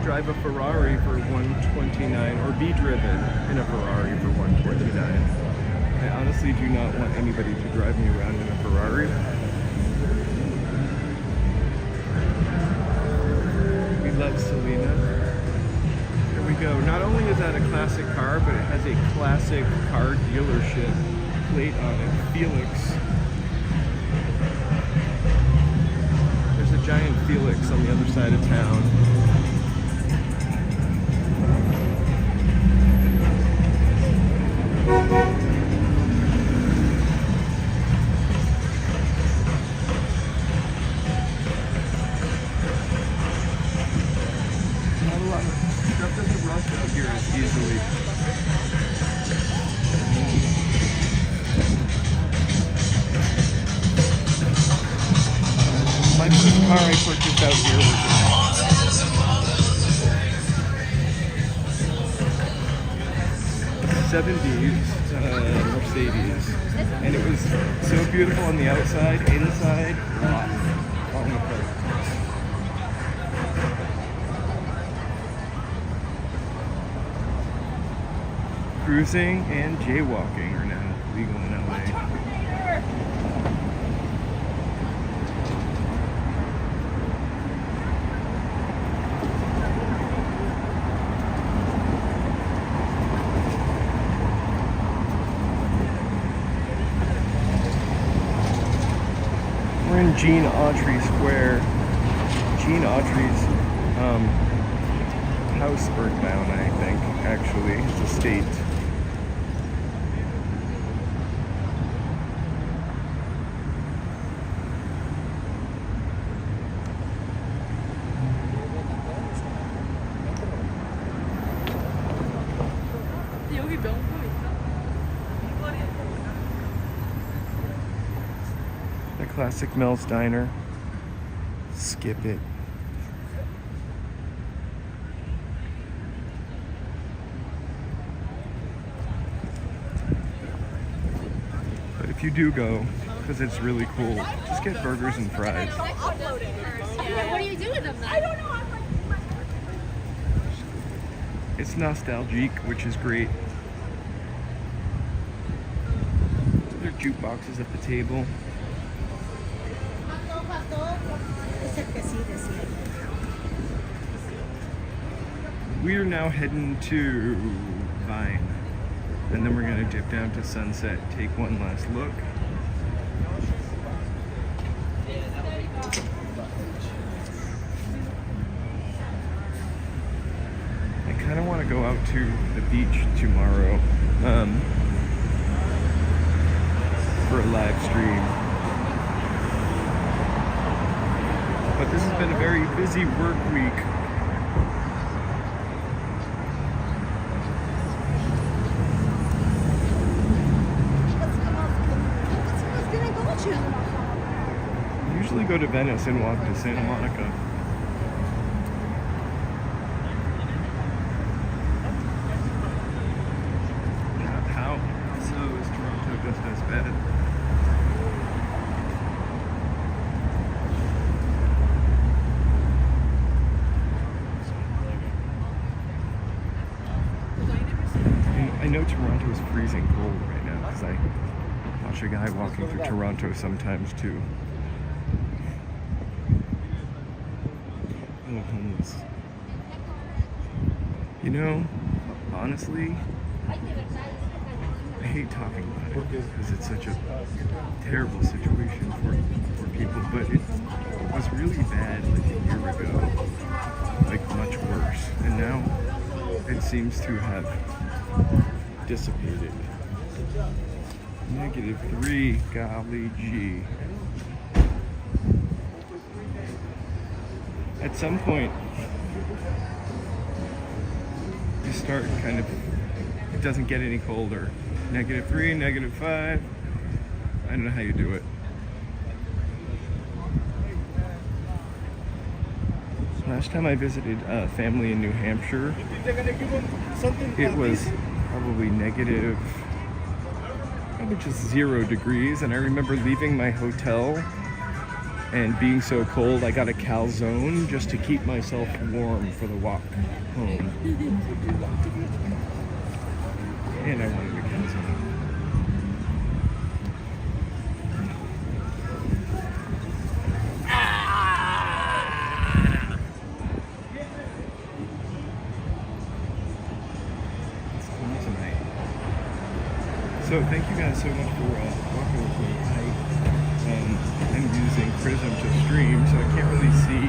drive a Ferrari for $129 or be driven in a Ferrari for $129. I honestly do not want anybody to drive me around in a Ferrari. We love Selena. Here we go. Not only is that a classic car, but it has a classic car dealership plate on it, Felix. There's a giant Felix on the other side of town. Stuff doesn't rust out here as easily. My car I purchased out here was a 70s Mercedes, and it was so beautiful on the outside, inside, falling apart. Cruising and jaywalking are now legal in LA. We're in Gene Autry Square. Gene Autry's house burnt down, I think, actually. His estate. The classic Mel's Diner. Skip it. if you do go, because it's really cool, just get burgers and fries. What do you do with them then? I don't know. It's nostalgic, which is great. There are jukeboxes at the table. We are now heading to Vine, and then we're gonna dip down to Sunset, take one last look. I kind of want to go out to the beach tomorrow for a live stream. But this has been a very busy work week. I usually go to Venice and walk to Santa Monica. How so is Toronto just as bad? I know Toronto is freezing cold right now because I watch a guy walking through Toronto sometimes too. Oh, homeless. You know, honestly, I hate talking about it because it's such a terrible situation for people, but it was really bad like a year ago, like much worse, and now it seems to have dissipated. -3, golly gee. At some point, you start kind of, it doesn't get any colder. -3, -5, I don't know how you do it. Last time I visited a family in New Hampshire, it was probably negative, probably just 0 degrees, and I remember leaving my hotel and being so cold I got a calzone just to keep myself warm for the walk home. And I wanted a calzone. So thank you guys so much for walking with me. I am using Prism to stream, so I can't really see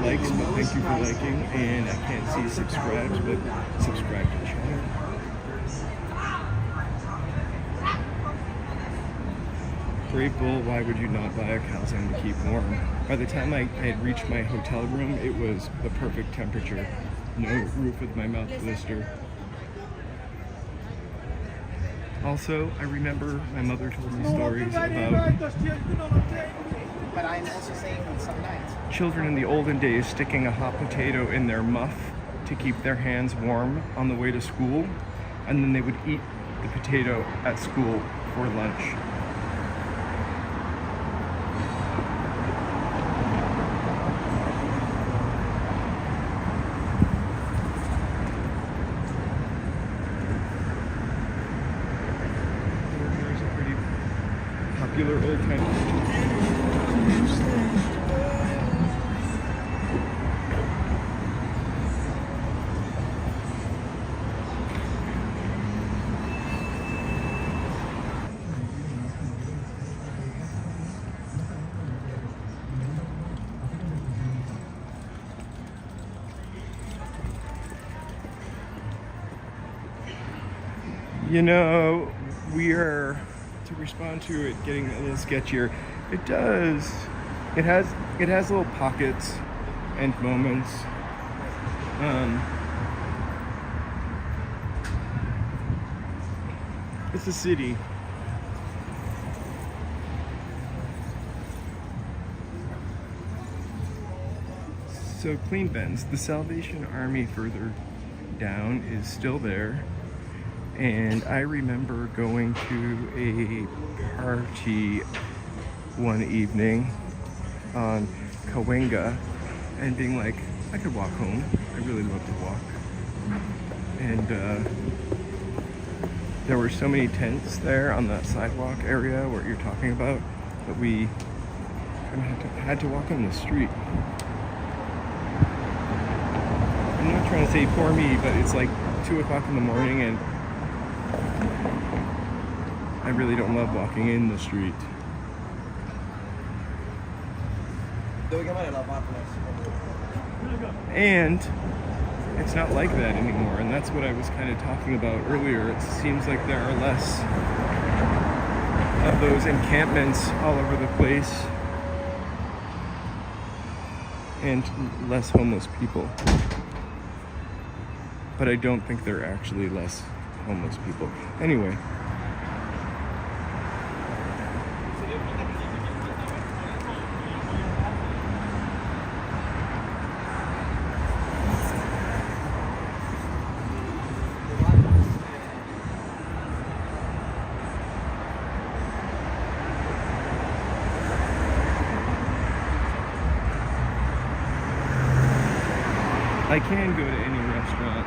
likes, but thank you for liking. And I can't see subscribes, but subscribe to the channel. Brave Bull, why would you not buy a calzone to keep warm? By the time I had reached my hotel room, it was the perfect temperature. No roof with my mouth blister. Also, I remember my mother told me stories about but I'm also saying some nights. children in the olden days sticking a hot potato in their muff to keep their hands warm on the way to school, and then they would eat the potato at school for lunch. Popular old time. You know, we are, to respond to it getting a little sketchier, it has little pockets and moments. It's a city. So Clean Bends, the Salvation Army further down is still there. And I remember going to a party one evening on Cahuenga and being like, I could walk home. I really love to walk. And there were so many tents there on that sidewalk area where you're talking about that we kind of had to walk on the street. I'm not trying to say poor me, but it's like 2 o'clock in the morning and I really don't love walking in the street. And it's not like that anymore, and that's what I was kind of talking about earlier. It seems like there are less of those encampments all over the place and less homeless people. But I don't think there are actually less homeless people. Anyway. I can go to any restaurant,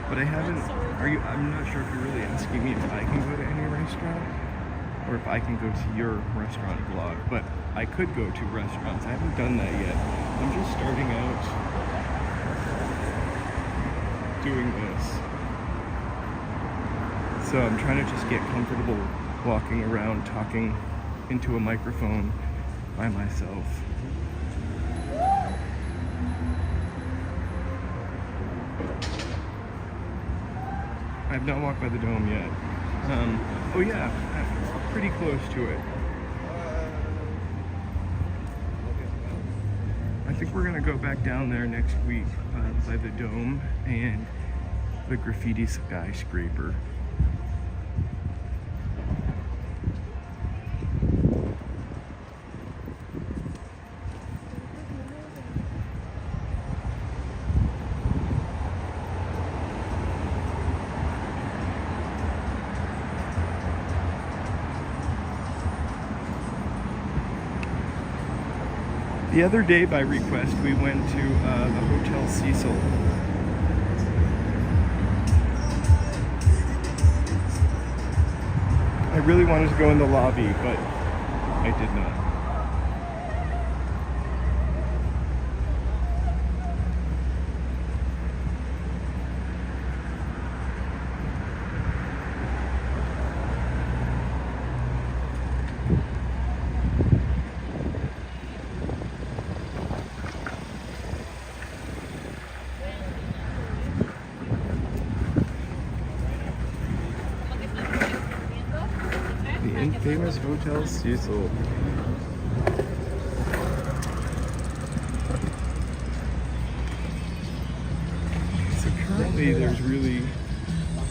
but I haven't. I'm not sure if you're really asking me if I can go to any restaurant or if I can go to your restaurant vlog. But I could go to restaurants. I haven't done that yet. I'm just starting out doing this, so I'm trying to just get comfortable walking around, talking into a microphone by myself. I've not walked by the dome yet. Oh yeah, I'm pretty close to it. I think we're gonna go back down there next week by the dome and the graffiti skyscraper. The other day, by request, we went to the Hotel Cecil. I really wanted to go in the lobby, but I did not. Famous Hotel Cecil. So currently there's really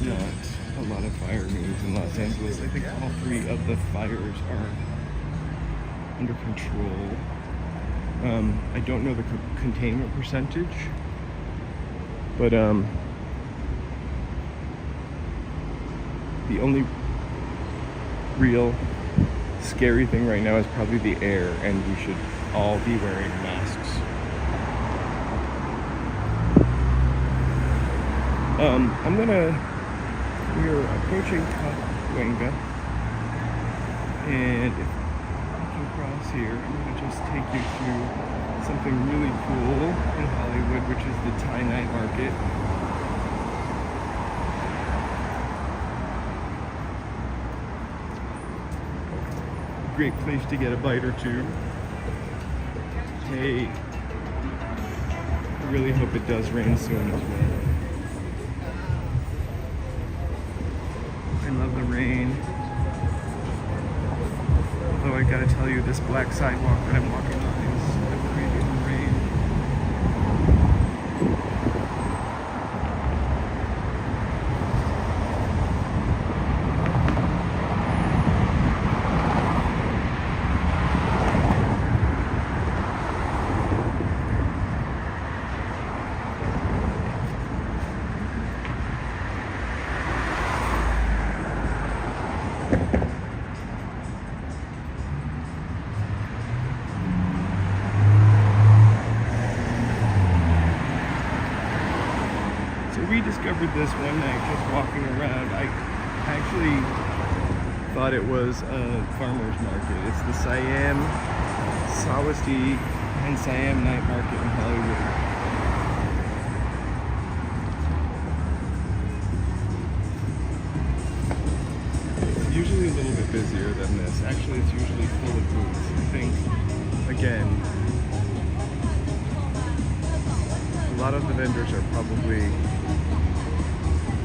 not a lot of fire news in Los Angeles. I think all 3 of the fires are under control. I don't know the containment percentage, but the only real scary thing right now is probably the air, and we should all be wearing masks. We're approaching Cahuenga, and if you can cross here, I'm gonna just take you through something really cool in Hollywood, which is the Thai night market. Great place to get a bite or two. Hey, I really hope it does rain soon as well. I love the rain. Although I gotta tell you, this black sidewalk that I'm walking on is afraid in the rain. discovered this one night just walking around. I actually thought it was a farmer's market. It's the Siam, Sawasdee, and Siam Night Market in Hollywood. It's usually a little bit busier than this. Actually, it's usually full of booths. I think, again, a lot of the vendors are probably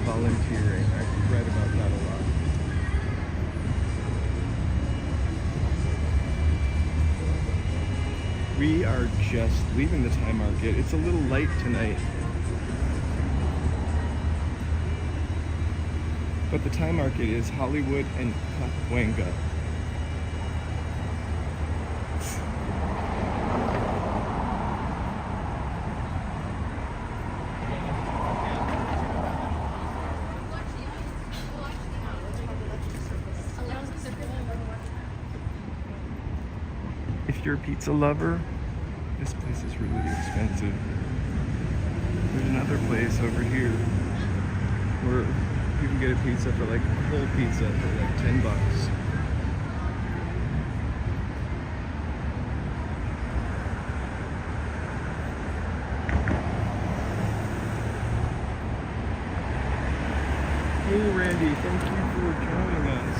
volunteering. I've read about that a lot. We are just leaving the Thai market. It's a little light tonight. But the Thai market is Hollywood and Pakwanga. If you're a pizza lover, this place is really expensive. There's another place over here where you can get a pizza for like a whole pizza for like $10. Hey Randy, thank you for joining us.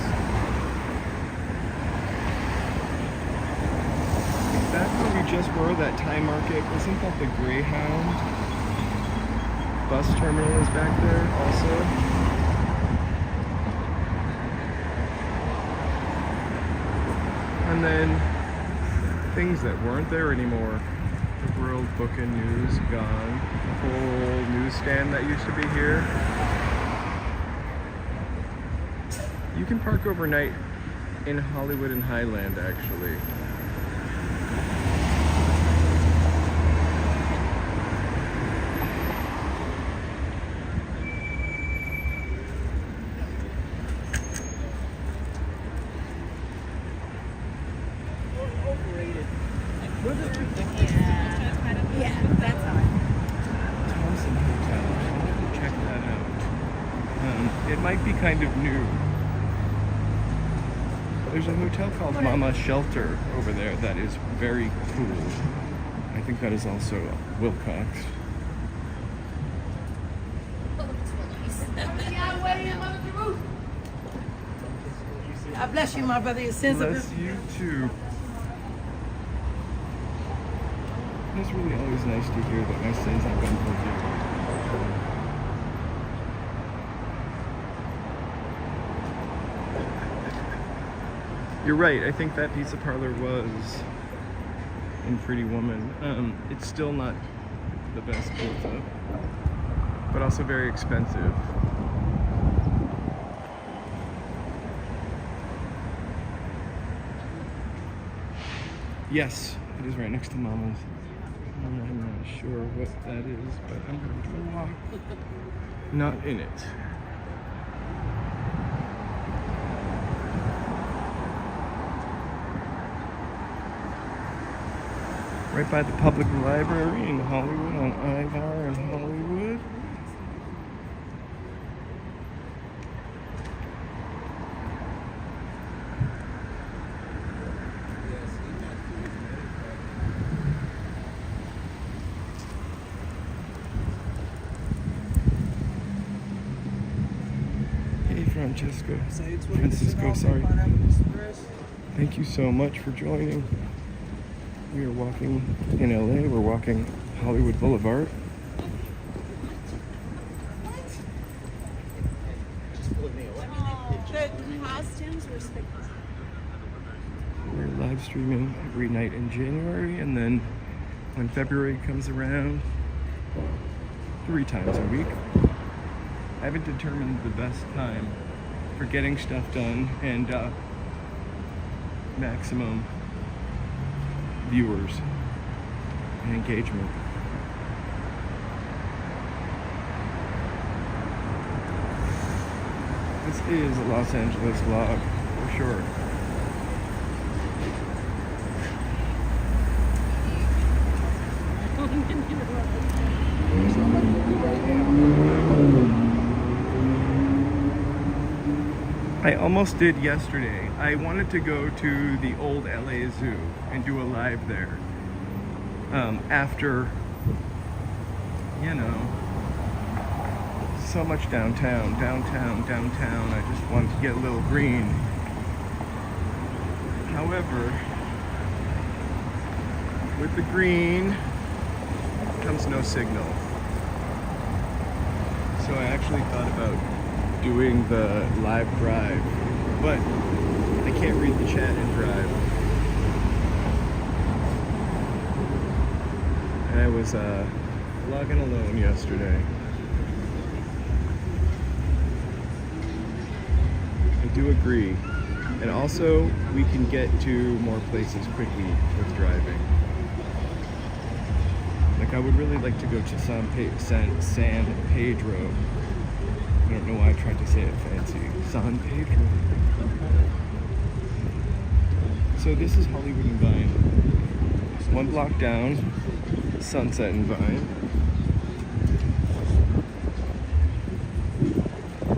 Back where we just were, that Thai market, wasn't that the Greyhound bus terminal is back there also? And then things that weren't there anymore. The World Book and News gone. The whole newsstand that used to be here. You can park overnight in Hollywood and Highland actually. Thompson Hotel. I'll have to check that out. It might be kind of new. There's a hotel called Mama Shelter over there that is very cool. I think that is also Wilcox. God bless you, my brother. Your sins are Bless you too. It's really always nice to hear that my sins have been forgiven. You're right, I think that pizza parlor was in Pretty Woman. It's still not the best pizza, but also very expensive. Yes, it is right next to Mama's. I'm not sure what that is, but I'm going to walk not in it. Right by the public library in Hollywood on Ivar and Hollywood. Hey Francisco, sorry. Thank you so much for joining. We are walking in LA, we're walking Hollywood Boulevard. The costumes were spectacular. We're live streaming every night in January, and then when February comes around, 3 times a week. I haven't determined the best time for getting stuff done and maximum viewers and engagement. This is a Los Angeles vlog for sure. Right now. I almost did yesterday. I wanted to go to the old LA Zoo and do a live there. After, you know, so much downtown. I just wanted to get a little green. However, with the green comes no signal. So I actually thought about doing the live drive, but I can't read the chat and drive. And I was vlogging alone yesterday. I do agree. And also, we can get to more places quickly with driving. Like, I would really like to go to San Pedro. I don't know why I tried to say it fancy. San Pedro. So this is Hollywood and Vine. One block down, Sunset and Vine.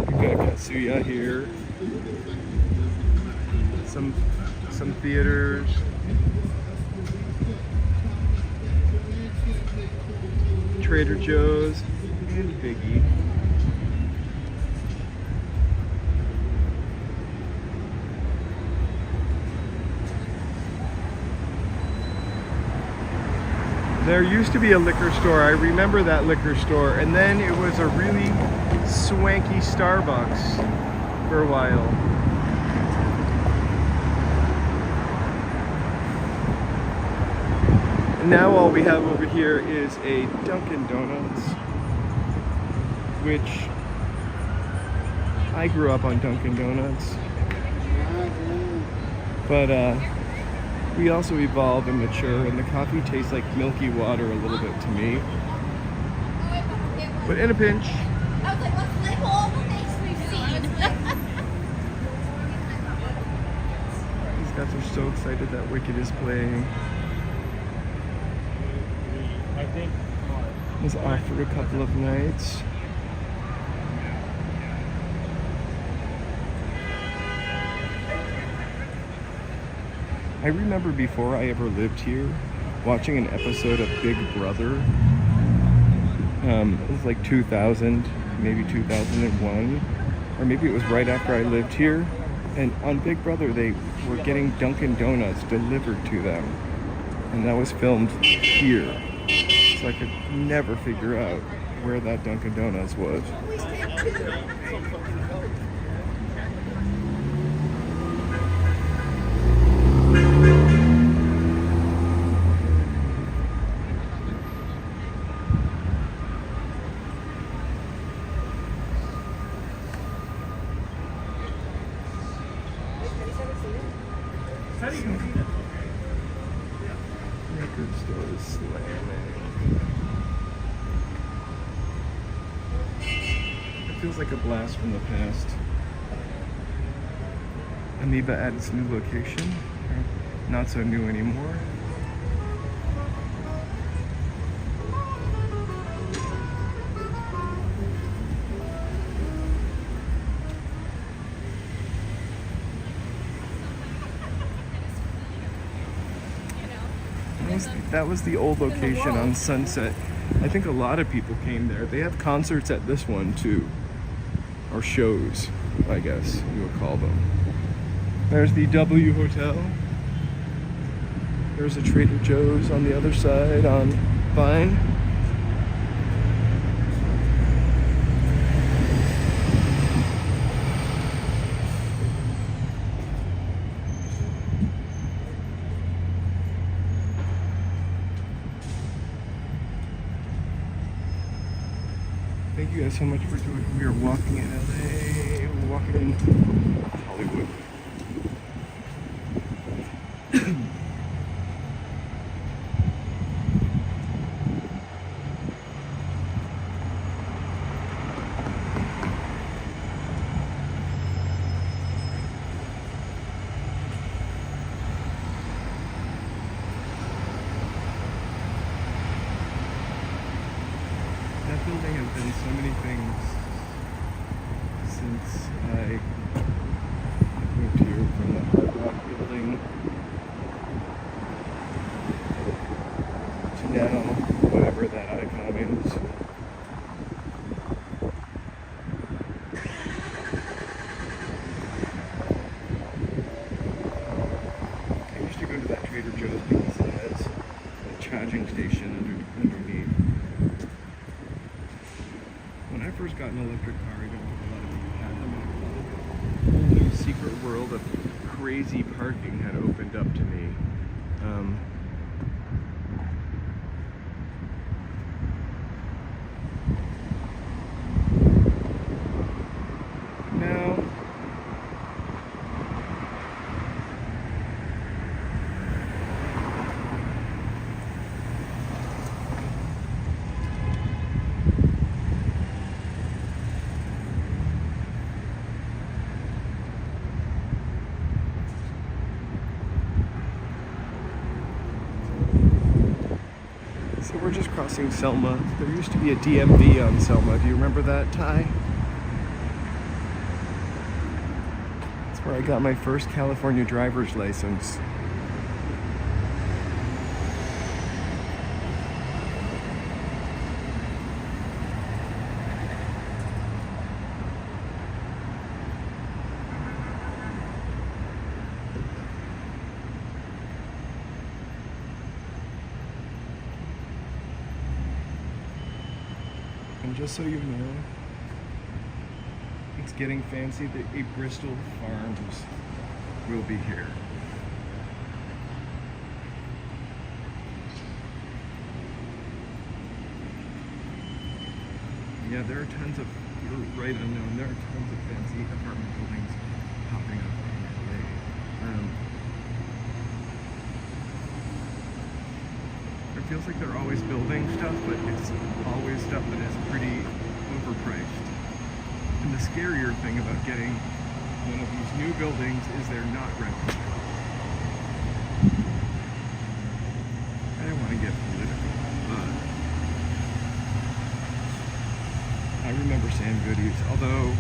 We've got Katsuya here. Some theaters. Trader Joe's and Biggie. There used to be a liquor store. I remember that liquor store, and then it was a really swanky Starbucks for a while. And now all we have over here is a Dunkin' Donuts, which I grew up on Dunkin' Donuts. But we also evolve and mature, and the coffee tastes like milky water a little bit to me. But in a pinch. I was like, let's label all the things we've seen. These guys are so excited that Wicked is playing. It was off for a couple of nights. I remember before I ever lived here, watching an episode of Big Brother. It was like 2000, maybe 2001, or maybe it was right after I lived here. And on Big Brother, they were getting Dunkin' Donuts delivered to them. And that was filmed here. So I could never figure out where that Dunkin' Donuts was. Record store is slamming. It feels like a blast from the past. Amoeba at its new location. Not so new anymore. That was the old location on Sunset. I think a lot of people came there. They have concerts at this one too. Or shows, I guess you would call them. There's the W Hotel. There's a Trader Joe's on the other side on Vine. Thank you guys so much for doing. We are walking in LA, we're walking in Hollywood. That building has been so many things since I an electric car. I don't think a lot of people have them. A whole new secret world of crazy parking had opened up to me. Now, so we're just crossing Selma. There used to be a DMV on Selma. Do you remember that, Ty? That's where I got my first California driver's license. And just so you know, it's getting fancy. The Bristol Farms will be here. Yeah, there are tons of, you're right unknown, there are tons of fancy apartment buildings popping up in LA. It feels like they're always building stuff, but it's always stuff that is pretty overpriced. And the scarier thing about getting one of these new buildings is they're not rented. I don't want to get political, but I remember Sam Goody's, although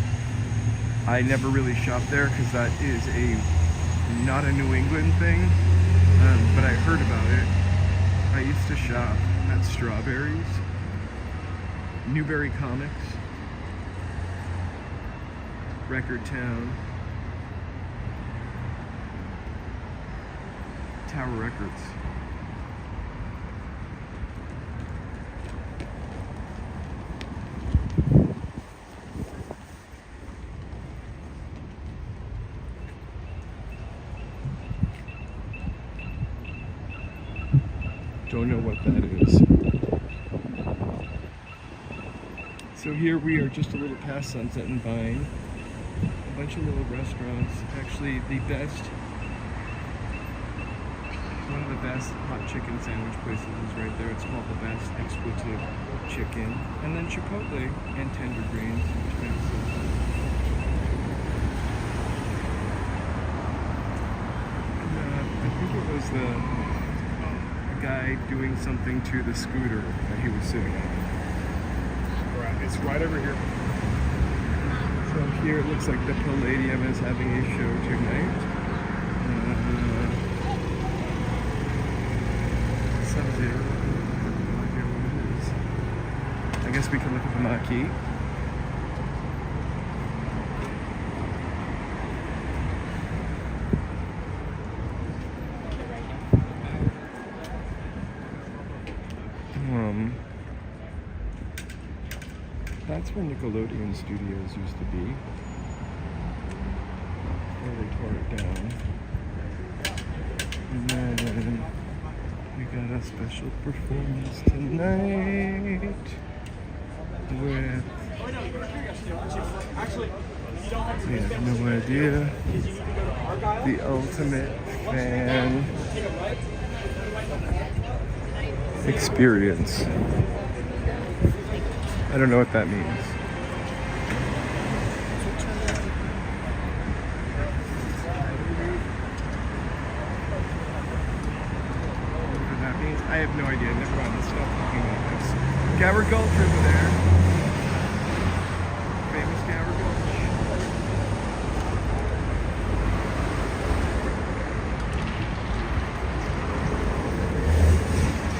I never really shopped there because that is not a New England thing, but I heard about it. I used to shop at Strawberries, Newberry Comics, Record Town, Tower Records. Don't know what that is. So here we are just a little past Sunset and Vine. A bunch of little restaurants. Actually, one of the best hot chicken sandwich places is right there. It's called the Best Expletive Chicken. And then Chipotle and Tender Greens, which makes sense. And, I think it was the guy doing something to the scooter that he was sitting on. It's right over here. So here it looks like the Palladium is having a show tonight. Sub-Zero. No idea what it is. I guess we can look at the marquee. That's where Nickelodeon Studios used to be. Before they tore it down. And then we got a special performance tonight with, we have no idea, the Ultimate Fan Experience. I don't know what that means. Whatever that means, I have no idea. Never mind, let's stop talking about this. Gower Gulch over there. Famous Gower Gulch.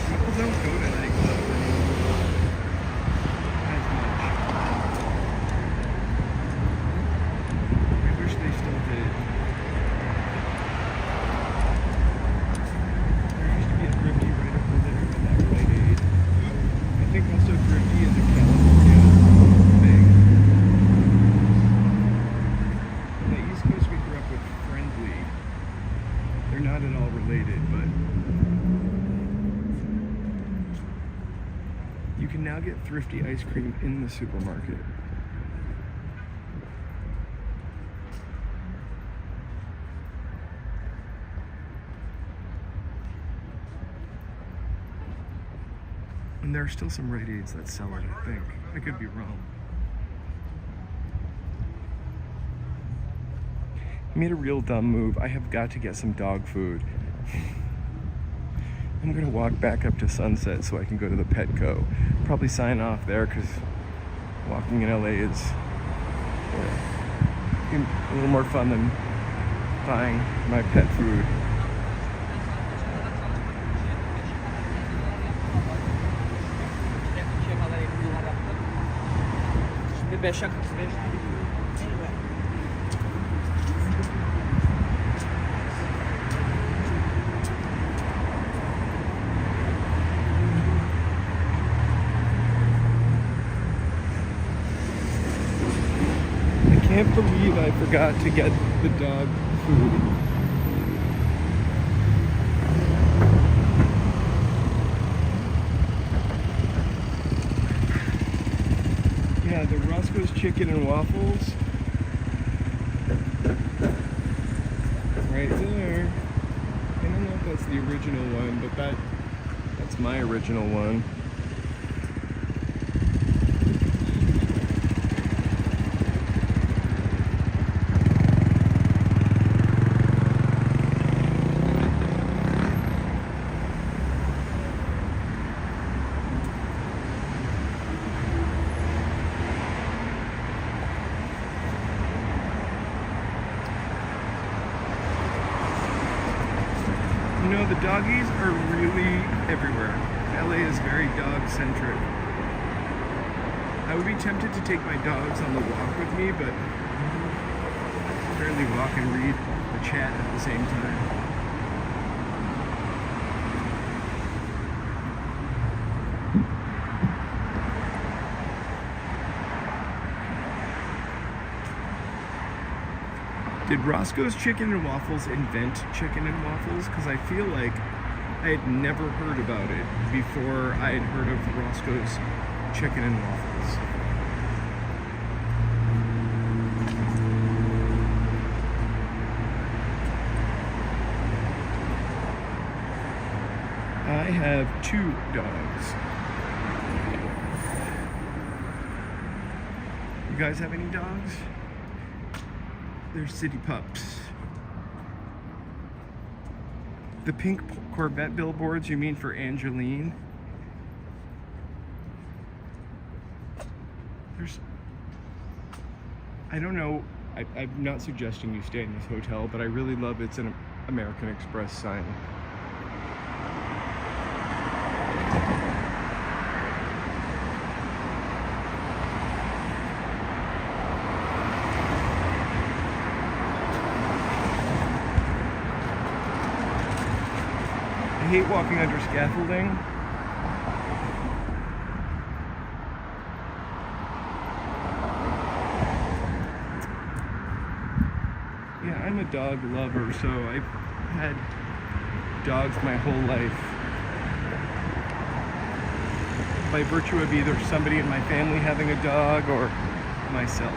People don't go to nightclubs anymore. Thrifty is a California They're not at all related, but you can now get thrifty ice cream in the supermarket. And there are still some Rite Aids that sell it, I think. I could be wrong. I made a real dumb move. I have got to get some dog food. I'm gonna walk back up to Sunset so I can go to the Petco. Probably sign off there because walking in LA is a little more fun than buying my pet food. I can't believe I forgot to get the dog food. Yeah, the Roscoe's Chicken and Waffles. Right there. I don't know if that's the original one, but that's my original one. You know, the doggies are really everywhere. LA is very dog-centric. I would be tempted to take my dogs on the walk with me, but barely walk and read or chat at the same time. Did Roscoe's Chicken and Waffles invent chicken and waffles? Because I feel like I had never heard about it before I had heard of Roscoe's Chicken and Waffles. I have 2 dogs. You guys have any dogs? They're city pups. The pink Corvette billboards, you mean for Angeline? I don't know, I'm not suggesting you stay in this hotel, but I really love it's an American Express sign. I hate walking under scaffolding. Yeah, I'm a dog lover, so I've had dogs my whole life. By virtue of either somebody in my family having a dog or myself.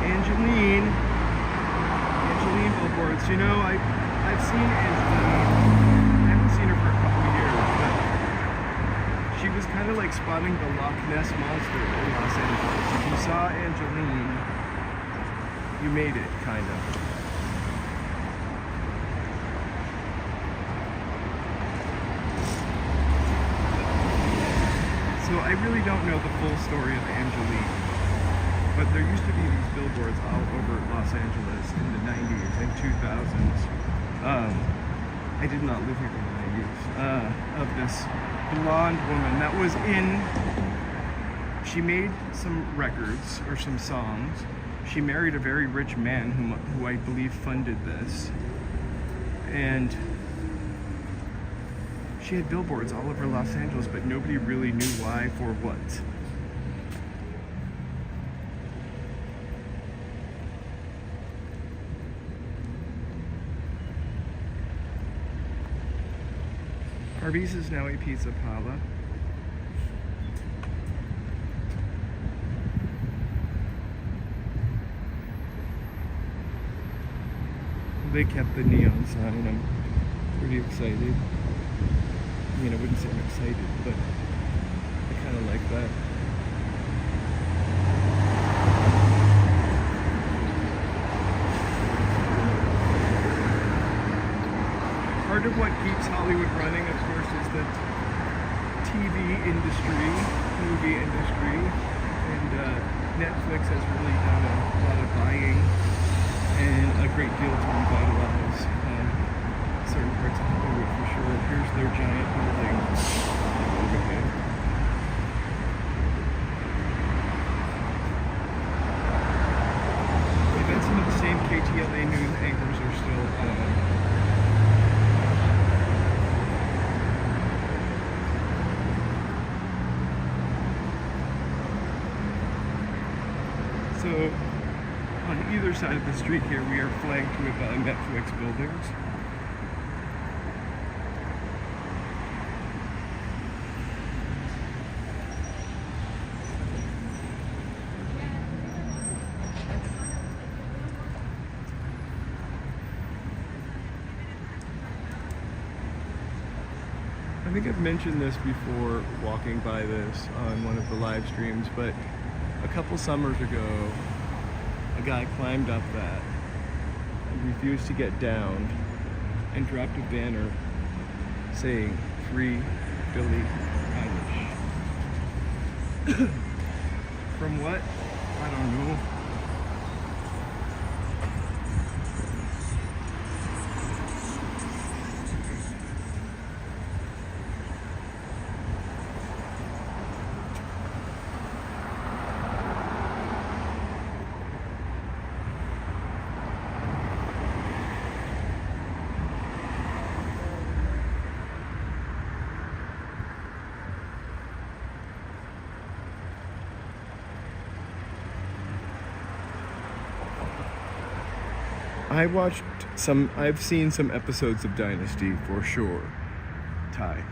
Angeline billboards. You know, I've seen Angeline. I haven't seen her for a couple of years, but she was kind of like spotting the Loch Ness Monster in Los Angeles. If you saw Angeline, you made it, kind of. So I really don't know the full story of Angeline. But there used to be these billboards all over Los Angeles in the 90s and 2000s. I did not live here in the 90s. Of this blonde woman that was she made some records or some songs. She married a very rich man who I believe funded this. And she had billboards all over Los Angeles, but nobody really knew why, for what. Harvey's is now a pizza parlor. They kept the neon sign. I'm pretty excited. I mean, I wouldn't say I'm excited, but I kind of like that. Part of what keeps Hollywood running, of course, is the TV industry, movie industry, and Netflix has really done a lot of buying and a great deal to revitalize certain parts of Hollywood for sure. Here's their giant building overhead. I bet some of the same KTLA news anchors are still on. So, on either side of the street here, we are flanked with Netflix buildings. I think I've mentioned this before walking by this on one of the live streams, but a couple summers ago, a guy climbed up that and refused to get down and dropped a banner saying "Free Billie Eilish." From what? I don't know. I've seen some episodes of Dynasty for sure, Ty.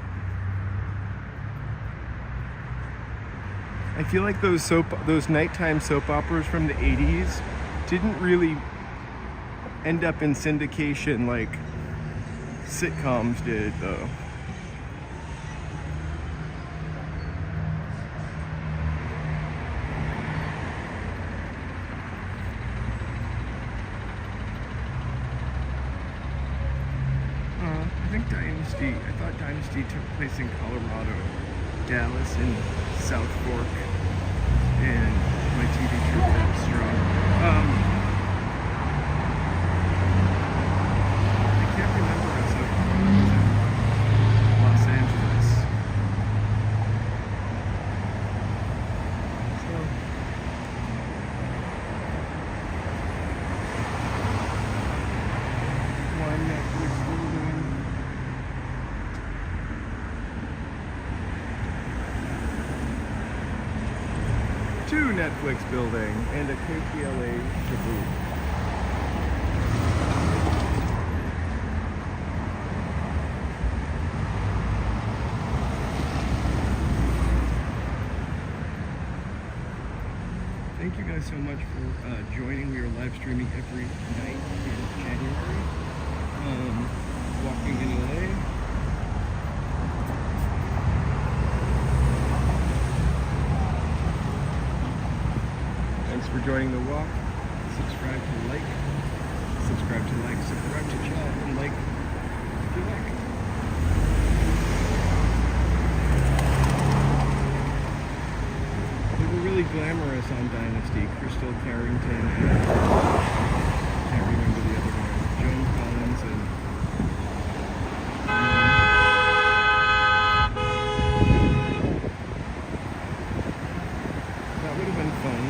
I feel like those nighttime soap operas from the 80s didn't really end up in syndication like sitcoms did, though. I thought Dynasty took place in Colorado, Dallas, and South Fork, and my TV trip that strong. I can't remember us of Los Angeles. So, one Netflix building. Two Netflix building and a KTLA to boot. Thank you guys so much for joining. We are live streaming every night in January. Walking in LA. Thanks for joining the walk. Subscribe to like, subscribe to chat, and like if you like. They were really glamorous on Dynasty. Crystal Carrington and I can't remember the other one. Joan Collins and that would have been fun.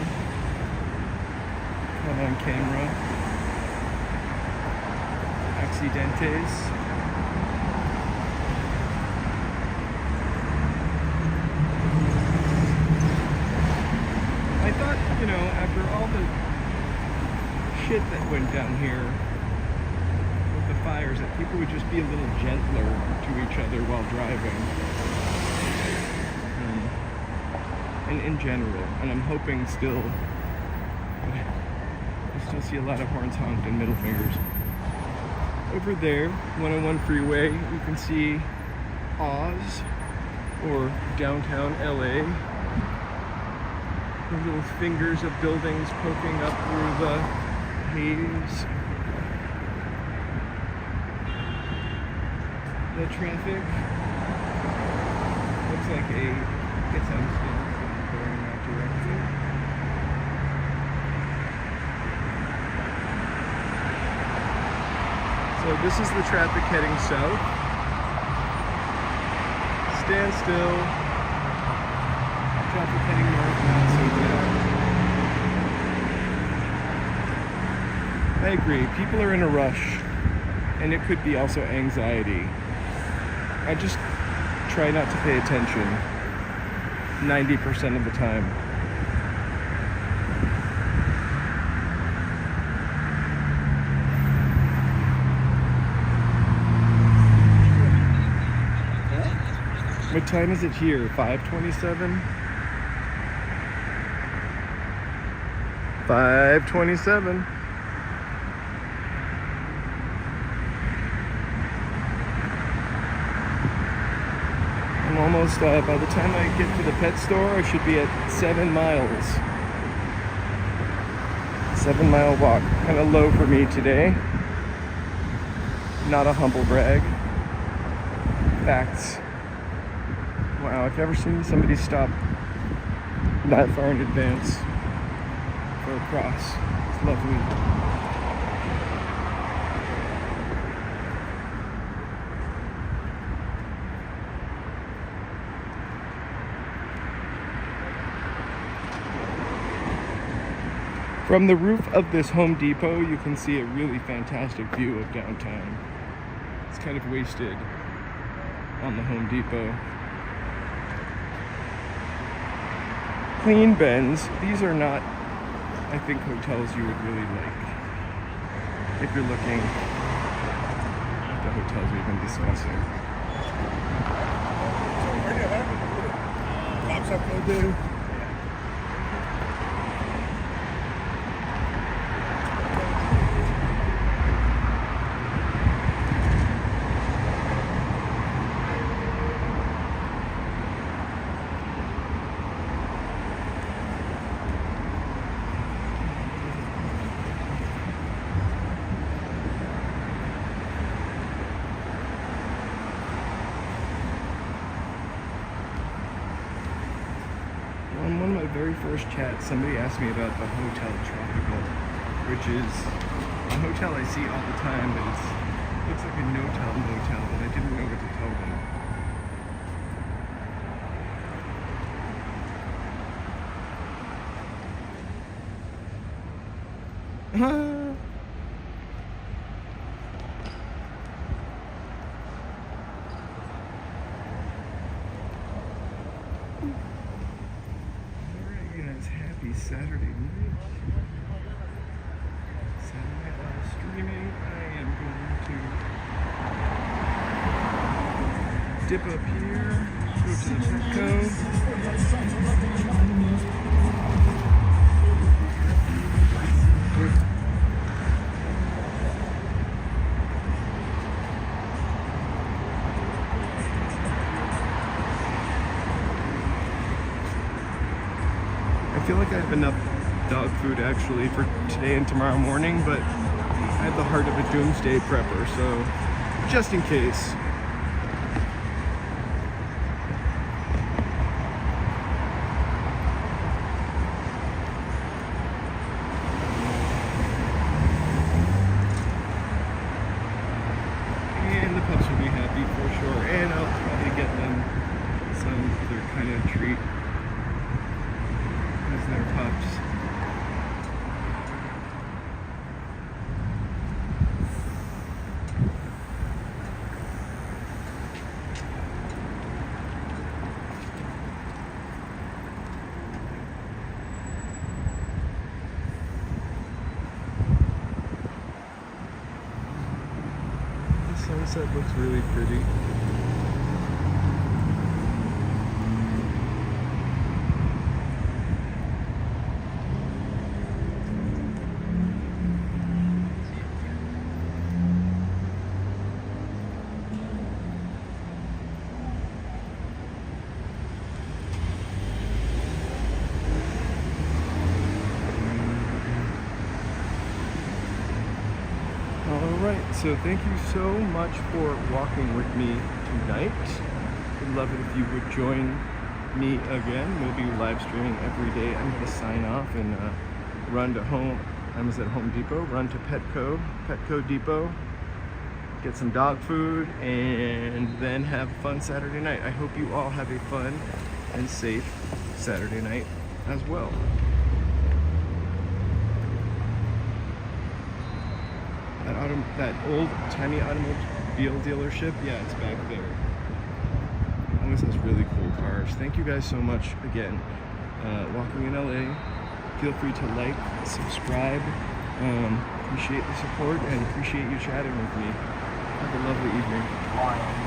On camera. Accidentes. I thought, you know, after all the shit that went down here with the fires, that people would just be a little gentler to each other while driving. And in general, and I'm hoping still, I still see a lot of horns honked and middle fingers. Over there, 101 freeway, you can see Oz, or downtown LA. The little fingers of buildings poking up through the haze. The traffic looks like a, I guess I'm still going in that direction. So this is the traffic heading south. Stand still. Traffic heading north, not so good. I agree, people are in a rush, and it could be also anxiety. I just try not to pay attention 90% of the time. What time is it here? 5:27? 5:27. I'm almost, by the time I get to the pet store, I should be at 7 miles. 7 mile walk. Kind of low for me today. Not a humble brag. Facts. Wow, I've never seen somebody stop that far in advance for a cross. It's lovely. From the roof of this Home Depot, you can see a really fantastic view of downtown. It's kind of wasted on the Home Depot. Clean bends. These are not, I think, hotels you would really like if you're looking at the hotels we've been discussing. Pops up right there. On one of my very first chats, somebody asked me about the Hotel Tropical, which is a hotel I see all the time, but it looks like a no-tell motel, but I didn't know what to tell them. Happy Saturday night. Saturday night streaming. I am going to dip up here, go to the Petco. I feel like I have enough dog food actually for today and tomorrow morning, but I have the heart of a doomsday prepper, so just in case. And the pups will be happy for sure, and I'll probably get them some other kind of treat. Their pups. sunset looks really pretty. Alright, so thank you so much for walking with me tonight. I'd love it if you would join me again. We'll be live streaming every day. I'm going to sign off and run to home. I was at Home Depot, run to Petco Depot, get some dog food, and then have a fun Saturday night. I hope you all have a fun and safe Saturday night as well. That old tiny automobile dealership, yeah, it's back there. It always has really cool cars. Thank you guys so much again. Walking in LA. Feel free to like, subscribe. Appreciate the support and appreciate you chatting with me. Have a lovely evening.